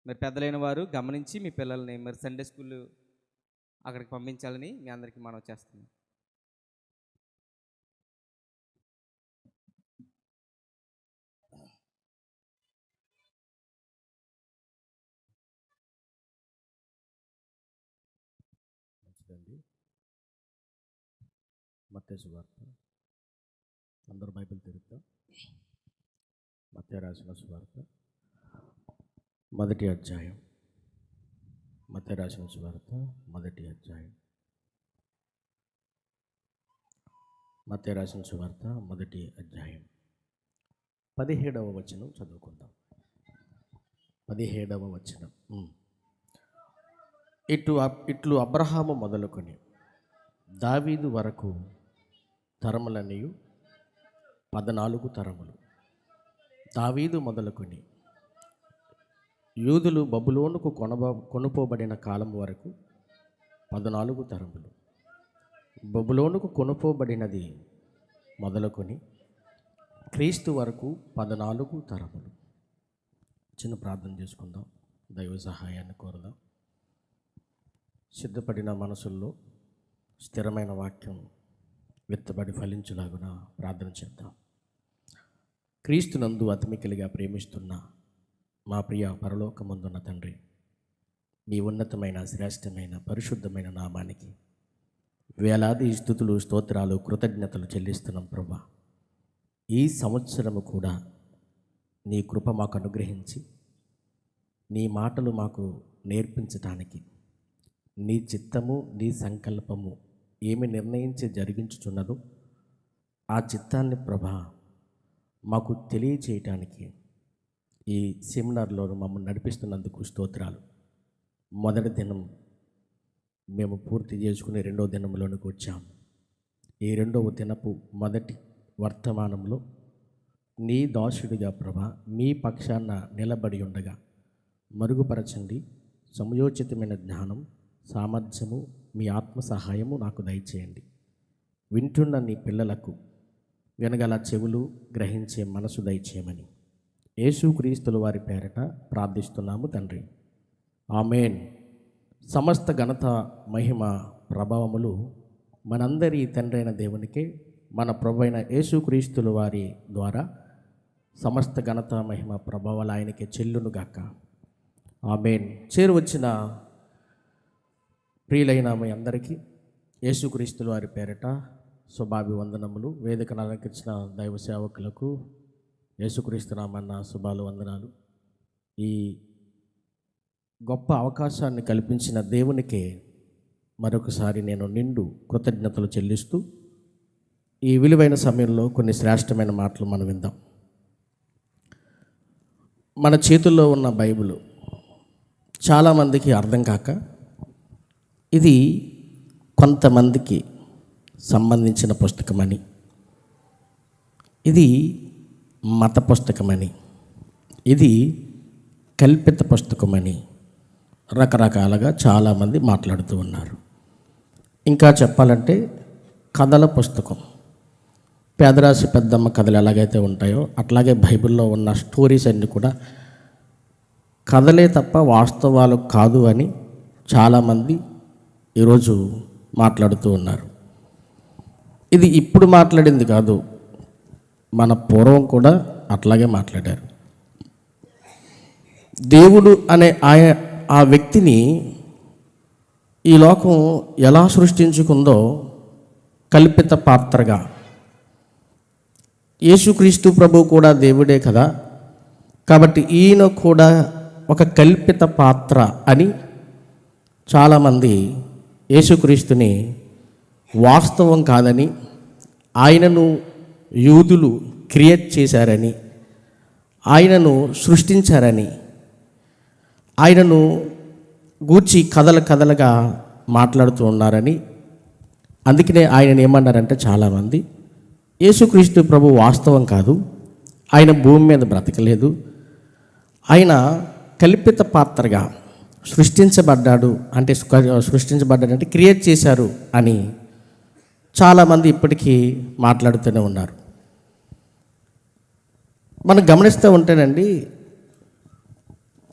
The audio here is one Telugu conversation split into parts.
మరి పెద్దలైన వారు గమనించి మీ పిల్లల్ని మరి సండే స్కూల్ అక్కడికి పంపించాలని మీ అందరికీ మనం చేస్తున్నాం. మంచిదండి. మత్తయి సువార్త, అందరూ బైబిల్ తెరుద్దాం. మత్తయి రాసిన సువార్త మొదటి అధ్యాయం. మత్తయి రాసిన సువార్త మొదటి అధ్యాయం. మత్తయి రాసిన సువార్త మొదటి అధ్యాయం 17వ వచనం చదువుకుందాం. 17వ వచనం. ఇట్లు అబ్రహాము మొదలుకొని దావీదు వరకు తరములనియు 14 తరములు. దావీదు మొదలుకొని యూదులు బబులోనుకు కొనుపోబడిన కాలం వరకు 14 తరములు. బబులోనుకు కొనుపోబడినది మొదలుకొని క్రీస్తు వరకు 14 తరములు. చిన్న ప్రార్థన చేసుకుందాం, దైవ సహాయాన్ని కోరుదాం. సిద్ధపడిన మనసుల్లో స్థిరమైన వాక్యం విత్తబడి ఫలించులాగున ప్రార్థన చేద్దాం. క్రీస్తునందు అతిమికిలిగా ప్రేమిస్తున్న మా ప్రియ పరలోకమందున్న తండ్రి, మీ ఉన్నతమైన శ్రేష్టమైన పరిశుద్ధమైన నామానికి వేలాది స్తుతులు స్తోత్రాలు కృతజ్ఞతలు చెల్లిస్తున్నాం ప్రభా. ఈ సంవత్సరము కూడా నీ కృప మాకు అనుగ్రహించి నీ మాటలు మాకు నేర్పించటానికి నీ చిత్తము నీ సంకల్పము ఏమి నిర్ణయించి జరిగించుచున్నదో ఆ చిత్తాన్ని ప్రభా మాకు తెలియచేయటానికి ఈ సెమినార్లో మమ్మల్ని నడిపిస్తున్నందుకు స్తోత్రాలు. మొదటి దినం మేము పూర్తి చేసుకుని రెండవ దినంలోనికి వచ్చాము. ఈ రెండవ దినపు మొదటి వర్తమానంలో నీ దాసుడిగా ప్రభా మీ పక్షాన నిలబడి ఉండగా మరుగుపరచండి. సమయోచితమైన జ్ఞానం, సామర్థ్యము, మీ ఆత్మ సహాయము నాకు దయచేయండి. వింటున్న నీ పిల్లలకు వినగల చెవులు, గ్రహించే మనసు దయచేయమని యేసుక్రీస్తుల వారి పేరట ప్రార్థిస్తున్నాము తండ్రి, ఆమేన్. సమస్త ఘనత, మహిమ, ప్రభావములు మనందరి తండ్రి అయిన దేవునికే, మన ప్రభు అయిన యేసుక్రీస్తుల వారి ద్వారా సమస్త ఘనత, మహిమ, ప్రభావాలు ఆయనకే చెల్లునుగాక, ఆమేన్. చేరువచ్చిన ప్రియులైన మీ అందరికీ యేసుక్రీస్తుల వారి పేరట శుభాభివందనములు. వేదికను అలంకరించిన దైవ సేవకులకు యేసుక్రీస్తు నామన్న శుభాలు, వందనాలు. ఈ గొప్ప అవకాశాన్ని కల్పించిన దేవునికే మరొకసారి నేను నిండు కృతజ్ఞతలు చెల్లిస్తూ ఈ విలువైన సమయంలో కొన్ని శ్రేష్టమైన మాటలు మనం విందాం. మన చేతుల్లో ఉన్న బైబిల్ చాలామందికి అర్థం కాక ఇది కొంతమందికి సంబంధించిన పుస్తకమని, ఇది మత పుస్తకమని, ఇది కల్పిత పుస్తకమని రకరకాలుగా చాలామంది మాట్లాడుతూ ఉన్నారు. ఇంకా చెప్పాలంటే కథల పుస్తకం. పేదరాశి పెద్దమ్మ కథలు ఎలాగైతే ఉంటాయో అట్లాగే బైబిల్లో ఉన్న స్టోరీస్ అన్నీ కూడా కథలే తప్ప వాస్తవాలు కాదు అని చాలామంది ఈరోజు మాట్లాడుతూ ఉన్నారు. ఇది ఇప్పుడు మాట్లాడింది కాదు, మన పూర్వం కూడా అట్లాగే మాట్లాడారు. దేవుడు అనే ఆ వ్యక్తిని ఈ లోకం ఎలా సృష్టించుకుందో కల్పిత పాత్రగా, యేసుక్రీస్తు ప్రభు కూడా దేవుడే కదా, కాబట్టి ఈయన కూడా ఒక కల్పిత పాత్ర అని చాలామంది యేసుక్రీస్తుని వాస్తవం కాదని, ఆయనను యూదులు క్రియేట్ చేశారని, ఆయనను సృష్టించారని, ఆయనను గూర్చి కథలుగా మాట్లాడుతూ ఉన్నారని, అందుకనే ఆయనను ఏమన్నారంటే చాలామంది యేసుక్రీస్తు ప్రభు వాస్తవం కాదు, ఆయన భూమి మీద బ్రతకలేదు, ఆయన కల్పిత పాత్రగా సృష్టించబడ్డాడు అంటే క్రియేట్ చేశారు అని చాలామంది ఇప్పటికీ మాట్లాడుతూనే ఉన్నారు. మనం గమనిస్తూ ఉంటేనండి,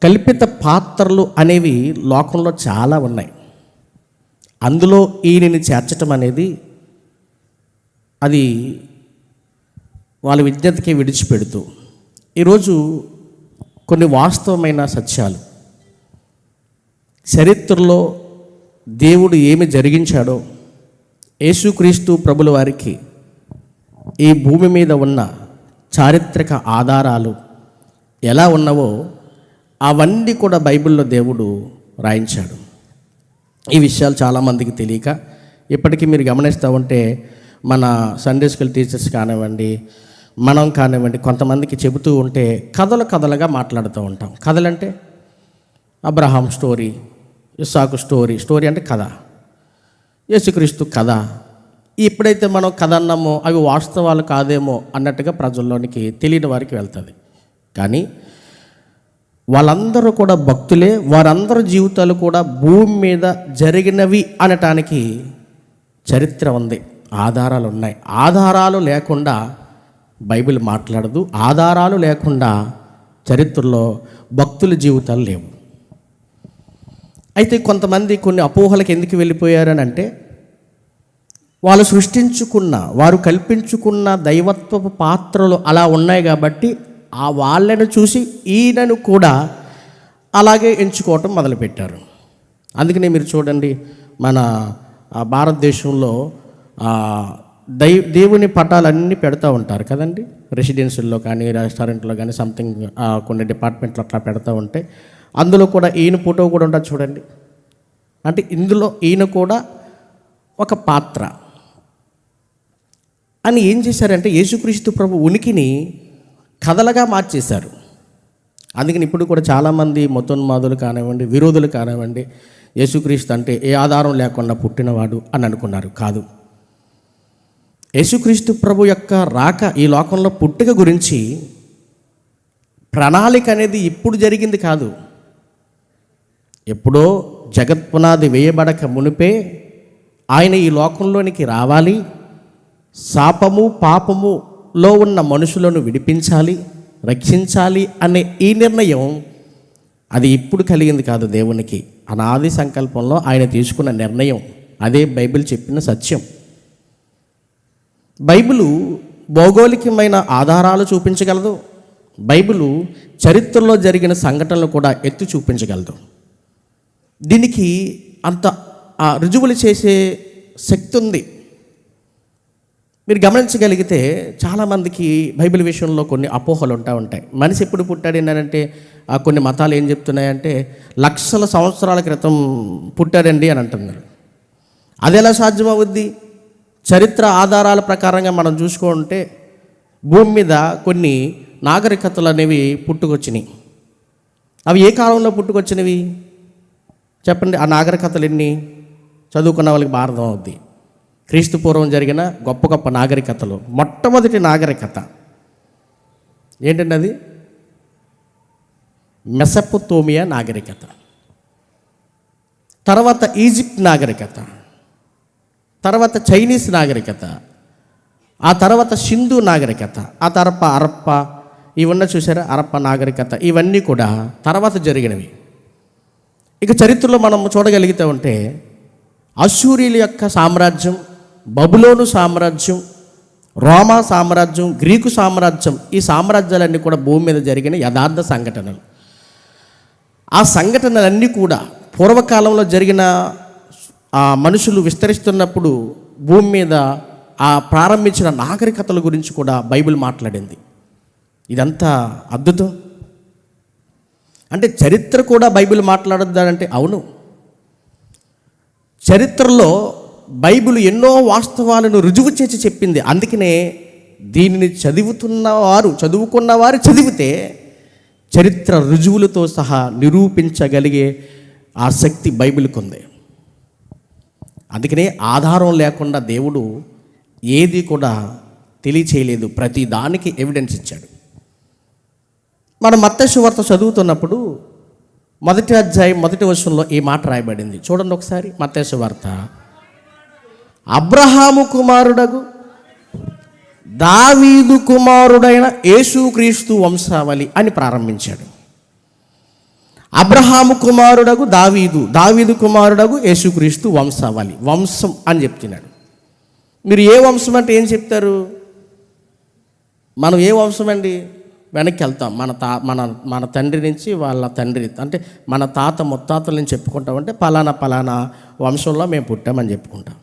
కల్పిత పాత్రలు అనేవి లోకంలో చాలా ఉన్నాయి. అందులో ఈయనని చేర్చటం అనేది అది వాళ్ళ విజ్ఞతకి విడిచిపెడుతూ ఈరోజు కొన్ని వాస్తవమైన సత్యాలు, చరిత్రలో దేవుడు ఏమి జరిగించాడో, యేసుక్రీస్తు ప్రభుల వారికి ఈ భూమి మీద ఉన్న చారిత్రక ఆధారాలు ఎలా ఉన్నవో అవన్నీ కూడా బైబిల్లో దేవుడు రాయించాడు. ఈ విషయాలు చాలామందికి తెలియక ఇప్పటికీ మీరు గమనిస్తూ ఉంటే మన సండే స్కూల్ టీచర్స్ కానివ్వండి, మనం కానివ్వండి, కొంతమందికి చెబుతూ ఉంటే కథలుగా మాట్లాడుతూ ఉంటాం. కథలంటే అబ్రహాం స్టోరీ, ఇస్సాకు స్టోరీ అంటే కథ, యేసుక్రీస్తు కథ. ఎప్పుడైతే మనం కథ అన్నామో అవి వాస్తవాలు కాదేమో అన్నట్టుగా ప్రజల్లోనికి తెలియని వారికి వెళ్తుంది. కానీ వాళ్ళందరూ కూడా భక్తులే, వారందరి జీవితాలు కూడా భూమి మీద జరిగినవి అనటానికి చరిత్ర ఉంది, ఆధారాలు ఉన్నాయి. ఆధారాలు లేకుండా బైబిల్ మాట్లాడదు, ఆధారాలు లేకుండా చరిత్రలో భక్తుల జీవితాలు లేవు. అయితే కొంతమంది కొన్ని అపోహలకు ఎందుకు వెళ్ళిపోయారని అంటే, వాళ్ళు సృష్టించుకున్న, వారు కల్పించుకున్న దైవత్వపు పాత్రలు అలా ఉన్నాయి కాబట్టి ఆ వాళ్ళను చూసి ఈయనను కూడా అలాగే ఎంచుకోవటం మొదలుపెట్టారు. అందుకనే మీరు చూడండి, మన భారతదేశంలో దేవుని పటాలన్నీ పెడతా ఉంటారు కదండి. రెసిడెన్షియల్లో కానీ, రెస్టారెంట్లో కానీ, సంథింగ్ కొన్ని డిపార్ట్మెంట్లో అట్లా పెడతా ఉంటే అందులో కూడా ఈయన ఫోటో కూడా ఉంటుంది చూడండి. అంటే ఇందులో ఈయన కూడా ఒక పాత్ర అని ఏం చేశారంటే, యేసుక్రీస్తు ప్రభు ఉనికిని కథలుగా మార్చేశారు. అందుకని ఇప్పుడు కూడా చాలామంది మతోన్మాదులు కానివ్వండి, విరోధులు కానివ్వండి, యేసుక్రీస్తు అంటే ఏ ఆధారం లేకుండా పుట్టినవాడు అని అనుకున్నారు. కాదు, యేసుక్రీస్తు ప్రభు యొక్క రాక, ఈ లోకంలో పుట్టుక గురించి ప్రణాళిక అనేది ఇప్పుడు జరిగింది కాదు. ఎప్పుడో జగత్పునాది వేయబడక మునిపే ఆయన ఈ లోకంలోనికి రావాలి, శాపము పాపములో ఉన్న మనుషులను విడిపించాలి, రక్షించాలి అనే ఈ నిర్ణయం అది ఇప్పుడు కలిగింది కాదు. దేవునికి అనాది సంకల్పంలో ఆయన తీసుకున్న నిర్ణయం. అదే బైబిల్ చెప్పిన సత్యం. బైబిలు భౌగోళికమైన ఆధారాలు చూపించగలదు, బైబిలు చరిత్రలో జరిగిన సంఘటనలు కూడా ఎత్తి చూపించగలదు. దీనికి అంత రుజువులు చేసే శక్తి ఉంది. మీరు గమనించగలిగితే చాలామందికి బైబిల్ విషయంలో కొన్ని అపోహలు ఉంటాయి. మనిషి ఎప్పుడు పుట్టాడు ఏంటంటే, కొన్ని మతాలు ఏం చెప్తున్నాయంటే లక్షల సంవత్సరాల క్రితం పుట్టాడండి అని అంటున్నారు. అది ఎలా సాధ్యమవుద్ది? చరిత్ర ఆధారాల ప్రకారంగా మనం చూసుకుంటే భూమి మీద కొన్ని నాగరికతలు అనేవి పుట్టుకొచ్చినాయి. అవి ఏ కాలంలో పుట్టుకొచ్చినవి చెప్పండి. ఆ నాగరికతలు ఎన్ని? చదువుకున్న వాళ్ళకి బాగా అర్థం అవుద్ది. క్రీస్తు పూర్వం జరిగిన గొప్ప గొప్ప నాగరికతలు. మొట్టమొదటి నాగరికత ఏంటండి? అది మెసొపొతేమియా నాగరికత, తర్వాత ఈజిప్ట్ నాగరికత, తర్వాత చైనీస్ నాగరికత, ఆ తర్వాత సింధు నాగరికత, ఆ తర్వాత హరప్ప, ఇవన్నీ చూసారా, హరప్ప నాగరికత. ఇవన్నీ కూడా తర్వాత జరిగినవి. ఇక చరిత్రలో మనం చూడగలిగితే ఉంటే అశ్షూరీయుల యొక్క సామ్రాజ్యం, బబులోను సామ్రాజ్యం, రోమా సామ్రాజ్యం, గ్రీకు సామ్రాజ్యం, ఈ సామ్రాజ్యాలన్నీ కూడా భూమి మీద జరిగిన యథార్థ సంఘటనలు. ఆ సంఘటనలన్నీ కూడా పూర్వకాలంలో జరిగిన మనుషులు విస్తరిస్తున్నప్పుడు భూమి మీద ఆ ప్రారంభించిన నాగరికతల గురించి కూడా బైబిల్ మాట్లాడింది. ఇదంతా అద్భుతం. అంటే చరిత్ర కూడా బైబిల్ మాట్లాడొద్దంటే అవును, చరిత్రలో బైబిల్ ఎన్నో వాస్తవాలను రుజువు చేసి చెప్పింది. అందుకనే దీనిని చదువుకున్నవారు చదివితే చరిత్ర రుజువులతో సహా నిరూపించగలిగే ఆ శక్తి బైబిల్కి ఉంది. అందుకనే ఆధారం లేకుండా దేవుడు ఏది కూడా తెలియచేయలేదు, ప్రతి దానికి ఎవిడెన్స్ ఇచ్చాడు. మనం మత్తయి సువార్త చదువుతున్నప్పుడు 1వ అధ్యాయం 1వ వచనంలో ఈ మాట రాయబడింది. చూడండి ఒకసారి. మత్తయి సువార్త, అబ్రహాము కుమారుడగు దావీదు కుమారుడైన యేసుక్రీస్తు వంశావళి అని ప్రారంభించాడు. అబ్రహాము కుమారుడగు దావీదు, దావీదు కుమారుడగు యేసుక్రీస్తు వంశావళి, వంశం అని చెప్తున్నాడు. మీరు ఏ వంశం అంటే ఏం చెప్తారు? మనం ఏ వంశం అండి? వెనక్కి వెళ్తాం. మన తండ్రి నుంచి వాళ్ళ తండ్రి, అంటే మన తాత ముత్తాతల నుంచి చెప్పుకుంటామంటే పలానా పలానా వంశంలో మేము పుట్టామని చెప్పుకుంటాం.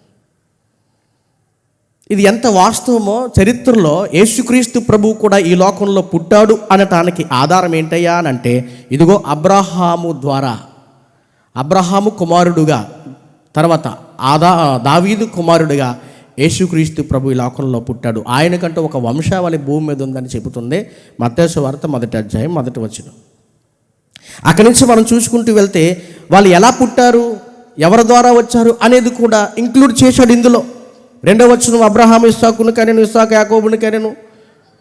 ఇది ఎంత వాస్తవమో చరిత్రలో యేసుక్రీస్తు ప్రభువు కూడా ఈ లోకంలో పుట్టాడు అనటానికి ఆధారం ఏంటయ్యా అని అంటే, ఇదిగో అబ్రహాము ద్వారా, అబ్రహాము కుమారుడుగా, తర్వాత దావీదు కుమారుడుగా యేసుక్రీస్తు ప్రభు ఈ లోకంలో పుట్టాడు. ఆయనకంటూ ఒక వంశావళి భూమి మీద ఉందని చెబుతుంది మత్తయి సువార్త 1వ అధ్యాయం 1వ వచనం. అక్కడి నుంచి మనం చూసుకుంటూ వెళ్తే వాళ్ళు ఎలా పుట్టారు, ఎవరి ద్వారా వచ్చారు అనేది కూడా ఇంక్లూడ్ చేశాడు ఇందులో. 2వ వచనం, అబ్రహాము ఇస్సాకును కనెను, ఇస్సాకు యాకోబును కనెను,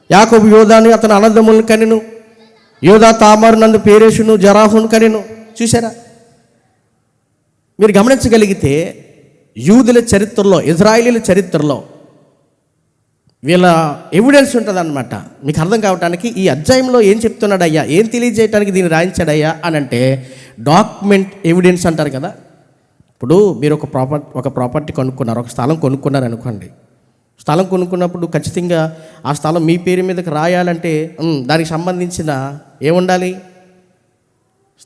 యాకోబు యోధాని అతని అన్నదమ్ములను కనెను, యోధా తామారు నందు పేరేషును జరాహును కనెను. చూసారా? మీరు గమనించగలిగితే యూదుల చరిత్రలో, ఇజ్రాయేలీల చరిత్రలో వీళ్ళ ఎవిడెన్స్ ఉంటుందన్నమాట. మీకు అర్థం కావటానికి ఈ అధ్యాయంలో ఏం చెప్తున్నాడయ్యా, ఏం తెలియజేయడానికి దీన్ని రాయించాడయ్యా అని అంటే డాక్యుమెంట్ ఎవిడెన్స్ అంటారు కదా. ఇప్పుడు మీరు ఒక ప్రాపర్టీ కొనుక్కున్నారు, ఒక స్థలం కొనుక్కున్నారు అనుకోండి. స్థలం కొనుక్కున్నప్పుడు ఖచ్చితంగా ఆ స్థలం మీ పేరు మీదకి రాయాలంటే దానికి సంబంధించిన ఏముండాలి?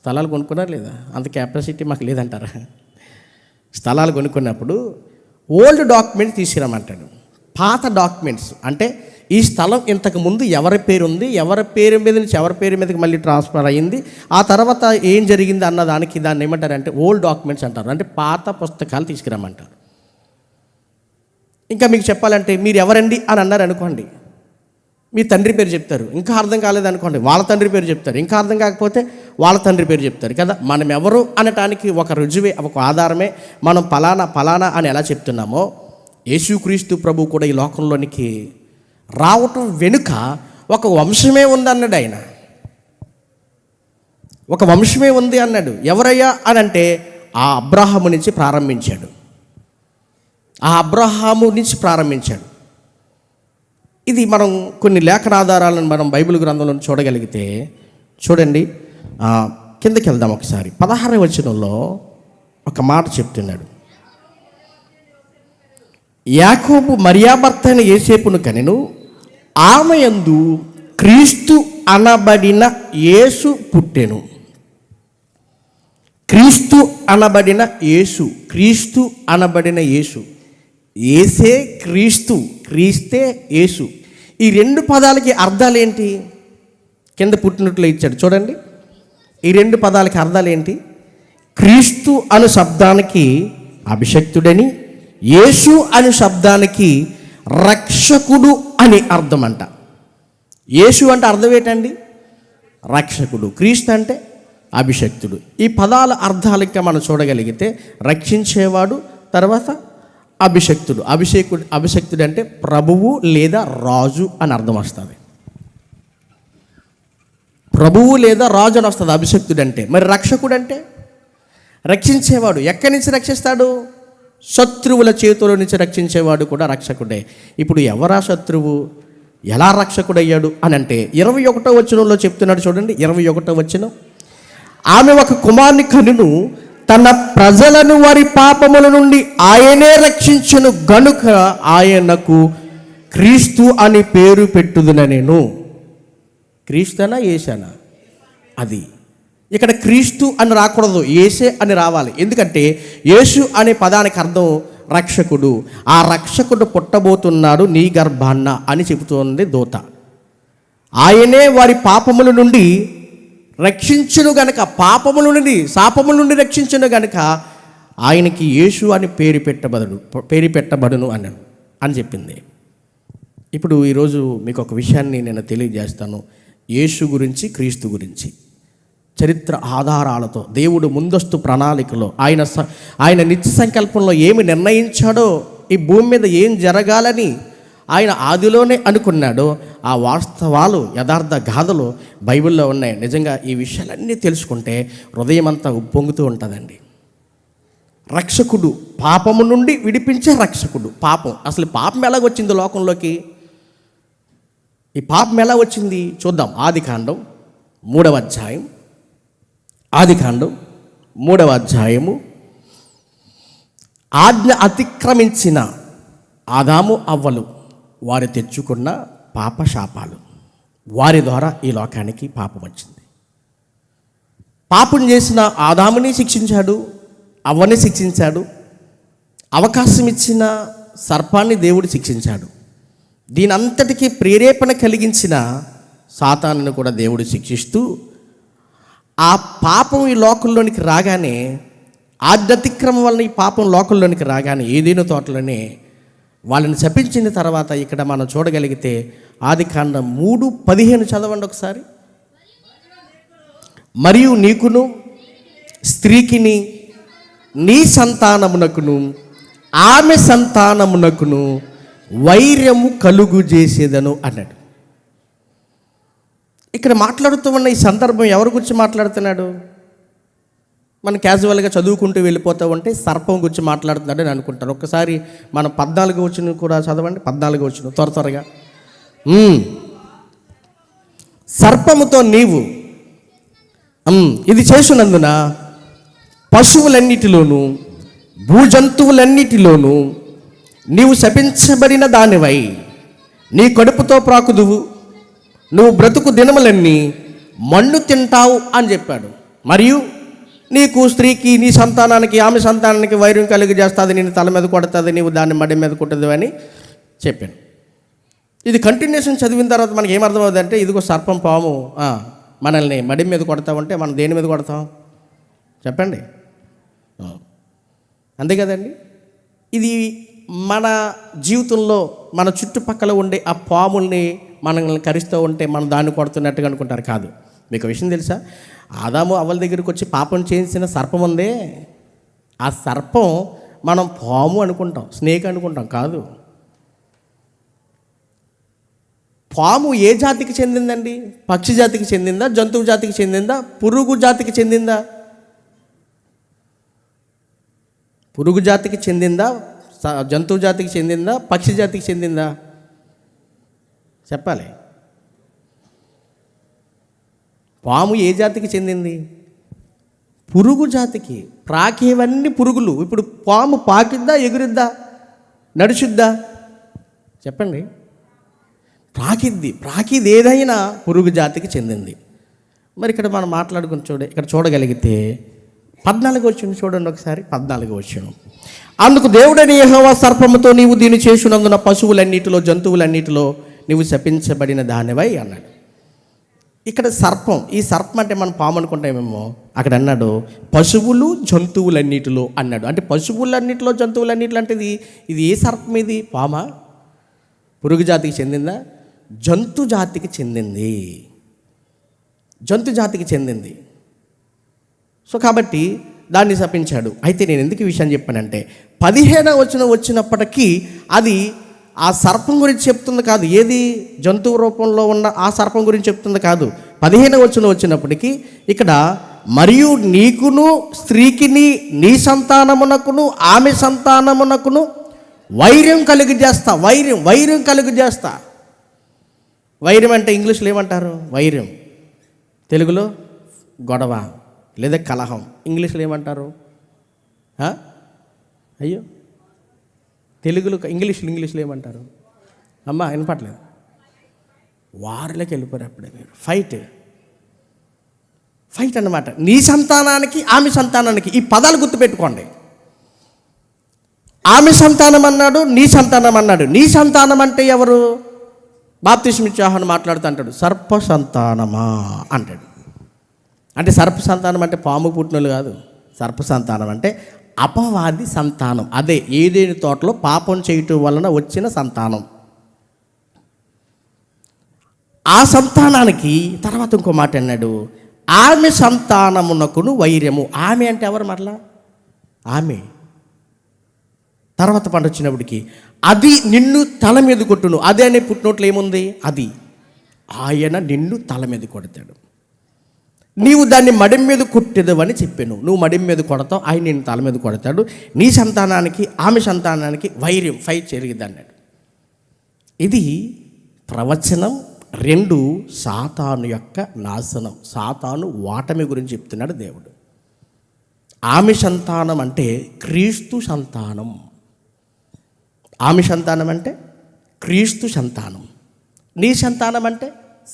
స్థలాలు కొనుక్కున్నారు లేదా? అంత కెపాసిటీ మాకు లేదంటారా? స్థలాలు కొనుక్కున్నప్పుడు ఓల్డ్ డాక్యుమెంట్స్ తీసుకురమ్మంటాడు. పాత డాక్యుమెంట్స్ అంటే ఈ స్థలం ఇంతకు ముందు ఎవరి పేరు ఉంది, ఎవరి పేరు మీద నుంచి ఎవరి పేరు మీదకి మళ్ళీ ట్రాన్స్ఫర్ అయ్యింది, ఆ తర్వాత ఏం జరిగింది అన్న దానికి దాన్ని ఏమంటారంటే ఓల్డ్ డాక్యుమెంట్స్ అంటారు. అంటే పాత పుస్తకాలు తీసుకురమ్మంటారు. ఇంకా మీకు చెప్పాలంటే మీరు ఎవరండి అని అన్నారు అనుకోండి, మీ తండ్రి పేరు చెప్తారు. ఇంకా అర్థం కాలేదనుకోండి వాళ్ళ తండ్రి పేరు చెప్తారు. ఇంకా అర్థం కాకపోతే వాళ్ళ తండ్రి పేరు చెప్తారు కదా. మనం ఎవరు అనటానికి ఒక రుజువే, ఒక ఆధారమే మనం ఫలానా అని ఎలా చెప్తున్నామో యేసుక్రీస్తు ప్రభు కూడా ఈ లోకంలోనికి రావటం వెనుక ఒక వంశమే ఉంది అన్నాడు ఆయన. ఒక వంశమే ఉంది అన్నాడు. ఎవరయ్యా అని అంటే ఆ అబ్రహాము నుంచి ప్రారంభించాడు. ఆ అబ్రహాము నుంచి ప్రారంభించాడు. ఇది మనం కొన్ని లేఖనాధారాలను మనం బైబిల్ గ్రంథంలో చూడగలిగితే చూడండి. కిందకి వెళ్దాం ఒకసారి. 16వ వచనంలో ఒక మాట చెప్తున్నాడు. యాకోబు మరియా భర్త అయిన యేసేపును కనెను, ఆమె యందు క్రీస్తు అనబడిన యేసు పుట్టెను. క్రీస్తు అనబడిన యేసు, క్రీస్తు అనబడిన యేసు, యేసే క్రీస్తు, క్రీస్తే యేసు. ఈ 2 పదాలకి అర్థాలు ఏంటి? కింద పుట్టినట్లు ఇచ్చాడు చూడండి. ఈ 2 పదాలకి అర్థాలు ఏంటి? క్రీస్తు అను శబ్దానికి అభిషక్తుడని, యేసు అను శబ్దానికి రక్షకుడు అని అర్థం అంట. యేసు అంటే అర్థం ఏంటండి? రక్షకుడు. క్రీస్తు అంటే అభిషక్తుడు. ఈ పదాల అర్థాలు ఇంకా మనం చూడగలిగితే రక్షించేవాడు, తర్వాత అభిషక్తుడు. అభిషక్తుడు అంటే ప్రభువు లేదా రాజు అని అర్థం వస్తుంది. ప్రభువు లేదా రాజు అని వస్తుంది అభిషక్తుడు అంటే. మరి రక్షకుడు అంటే రక్షించేవాడు. ఎక్కడి నుంచి రక్షిస్తాడు? శత్రువుల చేతుల నుంచి రక్షించేవాడు కూడా రక్షకుడే. ఇప్పుడు ఎవరా శత్రువు, ఎలా రక్షకుడయ్యాడు అని అంటే 21వ వచనంలో చెప్తున్నాడు చూడండి. 21వ వచనం, ఆమె ఒక కుమారుని కనును, తన ప్రజలను వారి పాపముల నుండి ఆయనే రక్షించును గనుక ఆయనకు క్రీస్తు అని పేరు పెట్టుదున నేను. క్రీస్తునా యేసనా? అది ఇక్కడ క్రీస్తు అని రాకూడదు, యేసే అని రావాలి. ఎందుకంటే యేసు అనే పదానికి అర్థం రక్షకుడు. ఆ రక్షకుడు పుట్టబోతున్నాడు నీ గర్భాన్న అని చెబుతోంది దూత. ఆయనే వారి పాపముల నుండి రక్షించును గనక, పాపముల నుండి శాపముల నుండి రక్షించును గనక ఆయనకి యేసు అని పేరు పెట్టబడును అని చెప్పింది. ఇప్పుడు ఈరోజు మీకు ఒక విషయాన్ని నేను తెలియజేస్తాను. యేసు గురించి, క్రీస్తు గురించి చరిత్ర ఆధారాలతో దేవుడు ముందస్తు ప్రణాళికలో ఆయన నిత్య సంకల్పంలో ఏమి నిర్ణయించాడో, ఈ భూమి మీద ఏం జరగాలని ఆయన ఆదిలోనే అనుకున్నాడో ఆ వాస్తవాలు, యథార్థ గాథలు బైబిల్లో ఉన్నాయి. నిజంగా ఈ విషయాలన్నీ తెలుసుకుంటే హృదయం అంతా ఉప్పొంగుతూ ఉంటుందండి. రక్షకుడు, పాపము నుండి విడిపించే రక్షకుడు. అసలు పాపం ఎలాగొచ్చింది లోకంలోకి? ఈ పాపం ఎలా వచ్చింది చూద్దాం. ఆదికాండం 3వ అధ్యాయం ఆదికాండం 3వ అధ్యాయము. ఆజ్ఞ అతిక్రమించిన ఆదాము అవ్వలు వారు తెచ్చుకున్న పాపశాపాలు, వారి ద్వారా ఈ లోకానికి పాపం వచ్చింది. పాపం చేసిన ఆదాముని శిక్షించాడు, అవ్వని శిక్షించాడు. అవకాశం ఇచ్చిన సర్పాన్ని దేవుడు శిక్షించాడు. దీని అంతటికీ ప్రేరేపణ కలిగించిన సాతానుని కూడా దేవుడు శిక్షిస్తూ, ఆ పాపం ఈ లోకంలోనికి రాగానే, ఆధ్యాత్మిక్రమం వలన ఈ పాపం లోకంలోనికి రాగానే ఏదైనా తోటలోనే వాళ్ళని శపించిన తర్వాత ఇక్కడ మనం చూడగలిగితే ఆదికాండం 3:15 చదవండి ఒకసారి. మరియు నీకును స్త్రీకిని నీ సంతానమునకును ఆమె సంతానమునకును వైరము కలుగు చేసేదను అన్నాడు. ఇక్కడ మాట్లాడుతూ ఉన్న ఈ సందర్భం ఎవరి గురించి మాట్లాడుతున్నాడు? మనం క్యాజువల్గా చదువుకుంటూ వెళ్ళిపోతూ ఉంటే సర్పం గురించి మాట్లాడుతున్నాడు అని అనుకుంటారు. ఒక్కసారి మనం 14వ వచనం కూడా చదవండి. 14వ వచనం త్వరగా. సర్పముతో నీవు ఇది చేసునందున పశువులన్నిటిలోనూ భూజంతువులన్నిటిలోనూ నీవు శపించబడిన దానివై నీ కడుపుతో ప్రాకుదువు, నువ్వు బ్రతుకు దినములన్నీ మన్ను తింటావు అని చెప్పాడు. మరియు నీకు స్త్రీకి నీ సంతానానికి ఆమె సంతానానికి వైరం కలిగి చేస్తుంది, నేను తల మీద కొడుతుంది, నీవు దాన్ని మడి మీద కొట్టదు అని చెప్పాను. ఇది కంటిన్యూషన్ చదివిన తర్వాత మనకి ఏమర్థమవుతుంది అంటే, ఇదిగో సర్పం పాము మనల్ని మడి మీద కొడతామంటే మనం దేని మీద కొడతాం చెప్పండి? అంతే కదండి. ఇది మన జీవితంలో మన చుట్టుపక్కల ఉండే ఆ పాముల్ని మనల్ని కరిస్తూ ఉంటే మనం దాన్ని కొడుతున్నట్టుగా అనుకుంటారు. కాదు. మీకు విషయం తెలుసా? ఆదాము అవ్వల దగ్గరికి వచ్చి పాపం చేసిన సర్పం ఉందే, ఆ సర్పం మనం పాము అనుకుంటాం, స్నేక్ అనుకుంటాం. కాదు. పాము ఏ జాతికి చెందిందండి? పక్షి జాతికి చెందిందా? జంతువు జాతికి చెందిందా? పురుగు జాతికి చెందిందా? పురుగు జాతికి చెందిందా? జంతువు జాతికి చెందిందా? పక్షి జాతికి చెందిందా? చెప్పాలి. పాము ఏ జాతికి చెందింది? పురుగు జాతికి. ప్రాకేవన్నీ పురుగులు. ఇప్పుడు పాము పాకిద్దా, ఎగురిద్దా, నడుచుద్దా చెప్పండి? ప్రాకిద్ది. ప్రాకిది ఏదైనా పురుగు జాతికి చెందింది. మరి ఇక్కడ మనం మాట్లాడుకుని ఇక్కడ చూడగలిగితే 14వ వచనం చూడండి ఒకసారి. 14వ వచనం. అందుకు దేవుడైన యెహోవా సర్పముతో నీవు దీన్ని చేసునందున పశువులన్నిటిలో జంతువులన్నిటిలో నీవు శపించబడిన దానివై అన్నాడు. ఇక్కడ సర్పం, ఈ సర్పం అంటే మనం పాము అనుకుంటామేమో, అక్కడ అన్నాడు పశువులు జంతువులన్నిటిలో అన్నాడు. అంటే పశువులన్నిటిలో జంతువులన్నిటిలో అంటే ఇది ఏ సర్పం? ఇది పామా? పురుగు జాతికి చెందిందా? జంతు జాతికి చెందింది. జంతు జాతికి చెందింది. సో కాబట్టి దాన్ని శపించాడు. అయితే నేను ఎందుకు ఈ విషయం చెప్పానంటే 15వ వచనం వచ్చినప్పటికీ అది ఆ సర్పం గురించి చెప్తుంది కాదు. ఏది? జంతువు రూపంలో ఉన్న ఆ సర్పం గురించి చెప్తుంది కాదు. 15వ వచనం వచ్చినప్పటికీ ఇక్కడ మరియు నీకును స్త్రీకిని నీ సంతానమునకును ఆమె సంతానమునకును వైరం కలుగు చేస్తా. వైరం కలుగు చేస్తా. వైరం అంటే ఇంగ్లీష్లో ఏమంటారు? వైరం. తెలుగులో గొడవ లేదా కలహం. ఇంగ్లీష్లో ఏమంటారు? అయ్యో, తెలుగులో ఇంగ్లీష్లో ఏమంటారు? అమ్మ వినపట్లేదు. వారిలోకి వెళ్ళిపోయారు అప్పుడే మీరు. ఫైట్ అన్నమాట. నీ సంతానానికి ఆమె సంతానానికి. ఈ పదాలు గుర్తుపెట్టుకోండి. ఆమె సంతానం అన్నాడు, నీ సంతానం అన్నాడు. నీ సంతానం అంటే ఎవరు? బాప్తిస్మా ఇచ్చే యోహాను మాట్లాడుతూ అంటాడు సర్ప సంతానమా అంటాడు. అంటే సర్ప సంతానం అంటే పాము పుట్టినోళ్ళు కాదు. సర్ప సంతానం అంటే అపవాది సంతానం. అదే ఏదేని తోటలో పాపం చేయటం వలన వచ్చిన సంతానం. ఆ సంతానానికి తర్వాత ఇంకో మాట అన్నాడు, ఆమె సంతానమునకును వైరము. ఆమె అంటే ఎవరు? మరలా ఆమె. తర్వాత పంట వచ్చినప్పటికి అది నిన్ను తల మీద కొట్టును. అదే అనే పుట్టినోట్లు ఏముంది? అది ఆయన నిన్ను తల మీద కొడతాడు, నీవు దాన్ని మడిం మీద కొట్టేదు అని చెప్పాను. నువ్వు మడిం మీద కొడతావు, ఆయన నిన్ను తల మీద కొడతాడు. నీ సంతానానికి ఆమె సంతానానికి వైరం, ఫైట్ జరిగిద్ది అన్నాడు. ఇది ప్రవచనం రెండు, సాతాను యొక్క నాశనం, సాతాను ఓటమి గురించి చెప్తున్నాడు దేవుడు. ఆమె సంతానం అంటే క్రీస్తు సంతానం. ఆమె సంతానం అంటే క్రీస్తు సంతానం. నీ సంతానం అంటే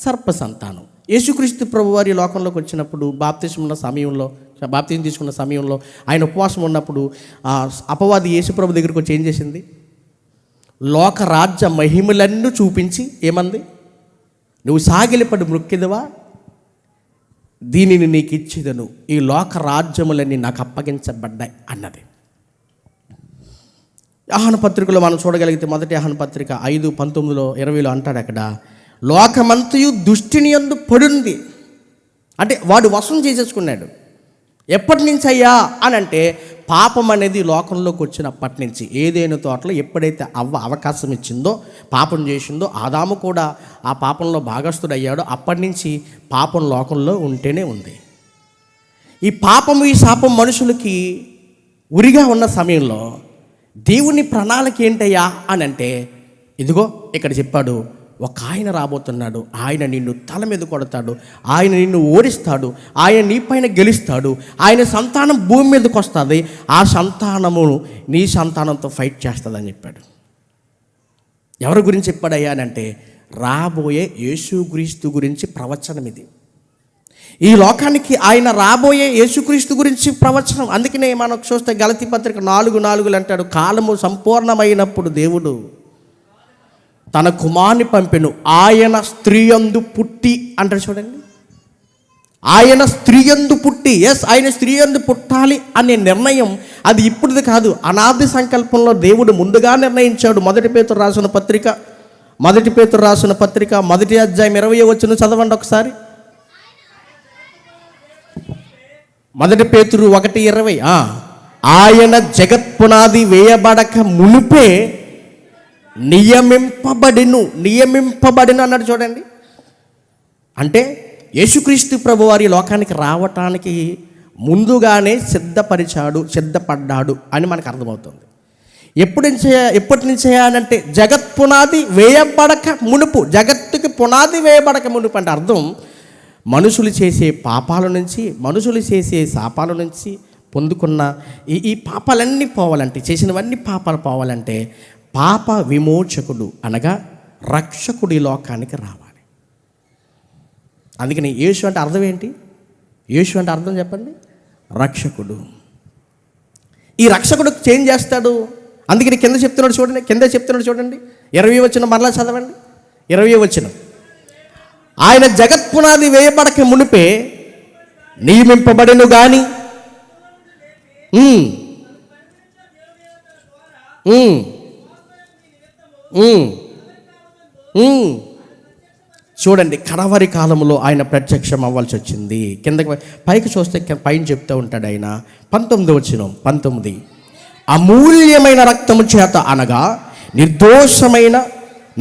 సర్ప సంతానం. యేసుక్రీస్తు ప్రభువారి లోకంలోకి వచ్చినప్పుడు బాప్తిజం తీసుకున్న సమయంలో ఆయన ఉపవాసం ఉన్నప్పుడు అపవాది యేసుప్రభు దగ్గరికి వచ్చి ఏం చేసింది? లోకరాజ్య మహిమలన్నీ చూపించి ఏమంది? నువ్వు సాగిలిపడి మృక్కిదవా, దీనిని నీకు ఇచ్చిదను, ఈ లోకరాజ్యములన్నీ నాకు అప్పగించబడ్డాయి అన్నది. యోహాను పత్రికలో మనం చూడగలిగితే మొదటి యోహాను పత్రిక 5:19-20 అంటాడు అక్కడ, లోకమంతయు దుష్టిని యందు పడుంది. అంటే వాడు వశం చేసేసుకున్నాడు. ఎప్పటి నుంచి అయ్యా అని అంటే పాపం అనేది లోకంలోకి వచ్చినప్పటి నుంచి. ఏదైనా తోటలో ఎప్పుడైతే అవ్వ అవకాశం ఇచ్చిందో, పాపం చేసిందో, ఆదాము కూడా ఆ పాపంలో భాగస్థుడు అయ్యాడో అప్పటి నుంచి పాపం లోకంలో ఉంటేనే ఉంది. ఈ పాపము ఈ శాపం మనుషులకి ఉరిగా ఉన్న సమయంలో దేవుని ప్రణాళిక ఏంటయ్యా అని అంటే, ఇదిగో ఇక్కడ చెప్పాడు, ఒక ఆయన రాబోతున్నాడు, ఆయన నిన్ను తల మీద కొడతాడు, ఆయన నిన్ను ఓడిస్తాడు, ఆయన నీ పైన గెలుస్తాడు, ఆయన సంతానం భూమి మీదకి వస్తుంది, ఆ సంతానము నీ సంతానంతో ఫైట్ చేస్తుందని చెప్పాడు. ఎవరి గురించి చెప్పాడయ్యా అని అంటే రాబోయే యేసుక్రీస్తు గురించి ప్రవచనం ఇది. ఈ లోకానికి ఆయన రాబోయే యేసుక్రీస్తు గురించి ప్రవచనం. అందుకనే మనం చూస్తే గలతీ పత్రిక 4:4 అంటాడు, కాలము సంపూర్ణమైనప్పుడు దేవుడు తన కుమారుని పంపెను, ఆయన స్త్రీయందు పుట్టి అంటారు చూడండి. ఆయన స్త్రీయందు పుట్టి, ఆయన స్త్రీయందు పుట్టాలి అనే నిర్ణయం అది ఇప్పుడుది కాదు, అనాది సంకల్పంలో దేవుడు ముందుగా నిర్ణయించాడు. మొదటి పేతురు రాసిన పత్రిక 1 అధ్యాయం 20 వచనం చదవండి ఒకసారి. 1 పేతురు 1:20, ఆయన జగత్పునాది వేయబడక మునుపే నియమింపబడిను అన్నాడు చూడండి. అంటే యేసుక్రీస్తు ప్రభువారి లోకానికి రావటానికి ముందుగానే సిద్ధపడ్డాడు అని మనకు అర్థమవుతుంది. ఎప్పటి నుంచి అంటే జగత్పునాది వేయబడక మునుపు, జగత్తుకి పునాది వేయబడక మునుపు అంటే అర్థం మనుషులు చేసే పాపాల నుంచి, మనుషులు చేసే శాపాల నుంచి పొందుకున్న ఈ పాపాలన్నీ పోవాలంటే, చేసినవన్నీ పాపాలు పోవాలంటే పాప విమోచకుడు అనగా రక్షకుడి లోకానికి రావాలి. అందుకని యేసు అంటే అర్థం ఏంటి? యేసు అంటే అర్థం చెప్పండి, రక్షకుడు. ఈ రక్షకుడు చేంజ్ చేస్తాడు. అందుకని కింద చెప్తున్నాడు చూడండి 20 వచనం మరలా చదవండి. 20 వచనం, ఆయన జగత్పునాది వేయబడక మునిపే నియమింపబడెను గాని చూడండి, కడవరి కాలంలో ఆయన ప్రత్యక్షం అవ్వాల్సి వచ్చింది. కిందకి పైకి చూస్తే పైన చెప్తూ ఉంటాడు ఆయన. 19 వచనం, 19, అమూల్యమైన రక్తము చేత అనగా నిర్దోషమైన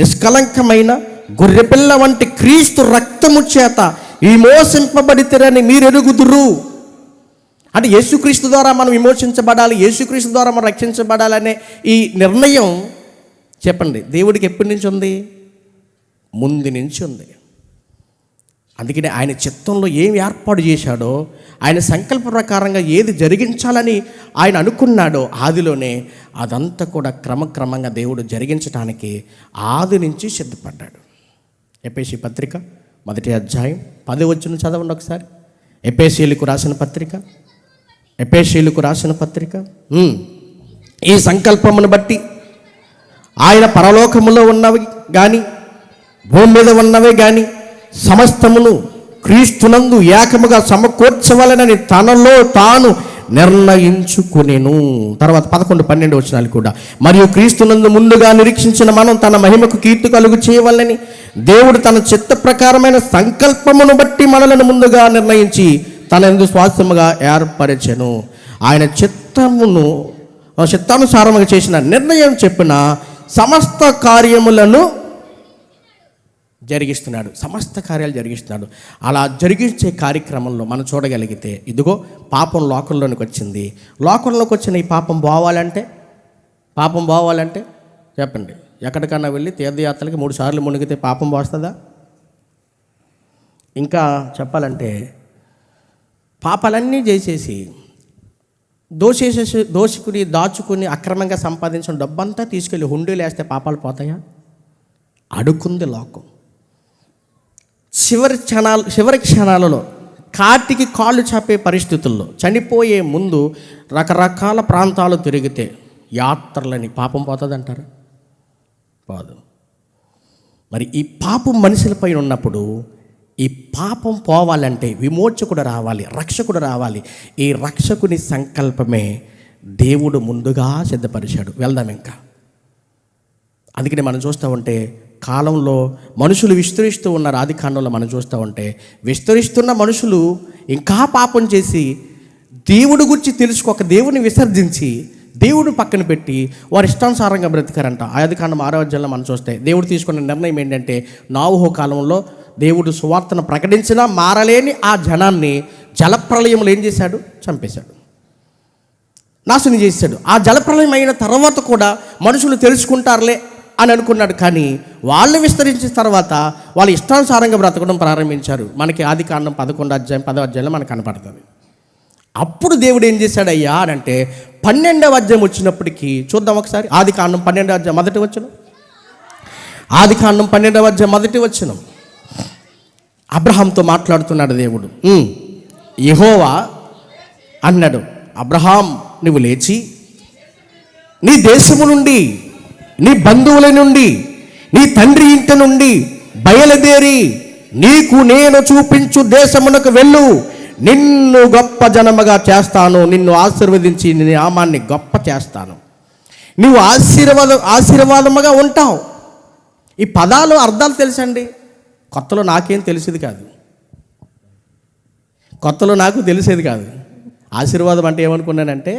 నిష్కలంకమైన గొర్రెపిల్ల వంటి క్రీస్తు రక్తము చేత విమోచింపబడితేరని మీరు ఎరుగుదురు. అంటే యేసుక్రీస్తు ద్వారా మనం విమోచించబడాలి, యేసుక్రీస్తు ద్వారా మనం రక్షించబడాలనే ఈ నిర్ణయం చెప్పండి దేవుడికి ఎప్పటి నుంచి ఉంది? ముందు నుంచి ఉంది. అందుకని ఆయన చిత్తంలో ఏం ఏర్పాటు చేశాడో, ఆయన సంకల్ప ప్రకారంగా ఏది జరిగించాలని ఆయన అనుకున్నాడో ఆదిలోనే అదంతా కూడా క్రమక్రమంగా దేవుడు జరిగించడానికి ఆది నుంచి సిద్ధపడ్డాడు. ఎఫెసీ పత్రిక 1 అధ్యాయం 10 వచనం చదవండి ఒకసారి. ఎఫెసీయులకు రాసిన పత్రిక ఈ సంకల్పమును బట్టి ఆయన పరలోకములో ఉన్నవి కానీ భూమి మీద ఉన్నవే కానీ సమస్తమును క్రీస్తునందు ఏకముగా సమకూర్చవలనని తనలో తాను నిర్ణయించుకునేను. తర్వాత 11-12 వచనాలు కూడా, మరియు క్రీస్తునందు ముందుగా నిరీక్షించిన మనం తన మహిమకు కీర్తి కలుగు చేయవలనని దేవుడు తన చిత్త ప్రకారమైన సంకల్పమును బట్టి మనలను ముందుగా నిర్ణయించి తన యందు స్వాస్థ్యముగా ఏర్పరచెను. ఆయన చిత్తానుసారముగా చేసిన నిర్ణయం చెప్పిన సమస్త కార్యములను జరిగిస్తున్నాడు, సమస్త కార్యాలు జరిగిస్తున్నాడు. అలా జరిగించే కార్యక్రమంలో మనం చూడగలిగితే ఇదిగో పాపం లోకంలోనికి వచ్చింది. లోకంలోకి వచ్చిన ఈ పాపం పోవాలంటే చెప్పండి, ఎక్కడికన్నా వెళ్ళి తీర్థయాత్రలకి 3 సార్లు మునిగితే పాపం పోస్తుందా? ఇంకా చెప్పాలంటే పాపాలన్నీ చేసేసి దోచుకుని దాచుకుని అక్రమంగా సంపాదించిన డబ్బంతా తీసుకెళ్ళి హుండీలు వేస్తే పాపాలు పోతాయా? అడుక్కుంది లోకం. చివరి క్షణాలలో కాటికి కాళ్ళు చాపే పరిస్థితుల్లో చనిపోయే ముందు రకరకాల ప్రాంతాలు తిరిగితే యాత్రలని పాపం పోతుందంటారా? పోదు. మరి ఈ పాపం మనుషులపైన ఉన్నప్పుడు ఈ పాపం పోవాలంటే విమోచకుడు రావాలి, రక్షకుడు రావాలి. ఈ రక్షకుని సంకల్పమే దేవుడు ముందుగా సిద్ధపరిచాడు. వెళ్దాం ఇంకా. అందుకని మనం చూస్తూ ఉంటే కాలంలో మనుషులు విస్తరిస్తూ ఉన్నారు. ఆది కాండంలో మనం చూస్తూ ఉంటే విస్తరిస్తున్న మనుషులు ఇంకా పాపం చేసి దేవుడి గురించి తెలుసుకోక దేవుని విసర్జించి దేవుడు పక్కన పెట్టి వారి ఇష్టానుసారంగా బ్రతికారంట. ఆది కాండం 6వ అధ్యాయంలో మనం చూస్తే దేవుడు తీసుకున్న నిర్ణయం ఏంటంటే నోవహు కాలంలో దేవుడు సువార్తను ప్రకటించినా మారలేని ఆ జనాన్ని జలప్రలయంలో ఏం చేశాడు? చంపేశాడు, నాశనం చేశాడు. ఆ జలప్రలయం అయిన తర్వాత కూడా మనుషులు తెలుసుకుంటారులే అని అనుకున్నాడు. కానీ వాళ్ళు విస్తరించిన తర్వాత వాళ్ళు ఇష్టానుసారంగా బ్రతకడం ప్రారంభించారు. మనకి ఆది కాండం 11వ అధ్యాయం 10వ అధ్యాయంలో మనకు కనపడుతుంది. అప్పుడు దేవుడు ఏం చేశాడయ్యా అని అంటే 12వ అధ్యాయం వచ్చినప్పటికీ చూద్దాం ఒకసారి. ఆది కాండం 12వ అధ్యాయం మొదటి వచనం. ఆది కాండం 12వ అధ్యాయం మొదటి వచనం. అబ్రహాంతో మాట్లాడుతున్నాడు దేవుడు. యెహోవా అన్నాడు, అబ్రహాం నువ్వు లేచి నీ దేశము నుండి, నీ బంధువుల నుండి, నీ తండ్రి ఇంటి నుండి బయలుదేరి నీకు నేను చూపించు దేశమునకు వెళ్ళు. నిన్ను గొప్ప జనముగా చేస్తాను, నిన్ను ఆశీర్వదించి నీ నామాన్ని గొప్ప చేస్తాను, నువ్వు ఆశీర్వాదముగా ఉంటావు. ఈ పదాలు అర్థాలు తెలుసండి. కొత్తలో నాకేం తెలిసేది కాదు, కొత్తలో నాకు తెలిసేది కాదు. ఆశీర్వాదం అంటే ఏమనుకున్నానంటే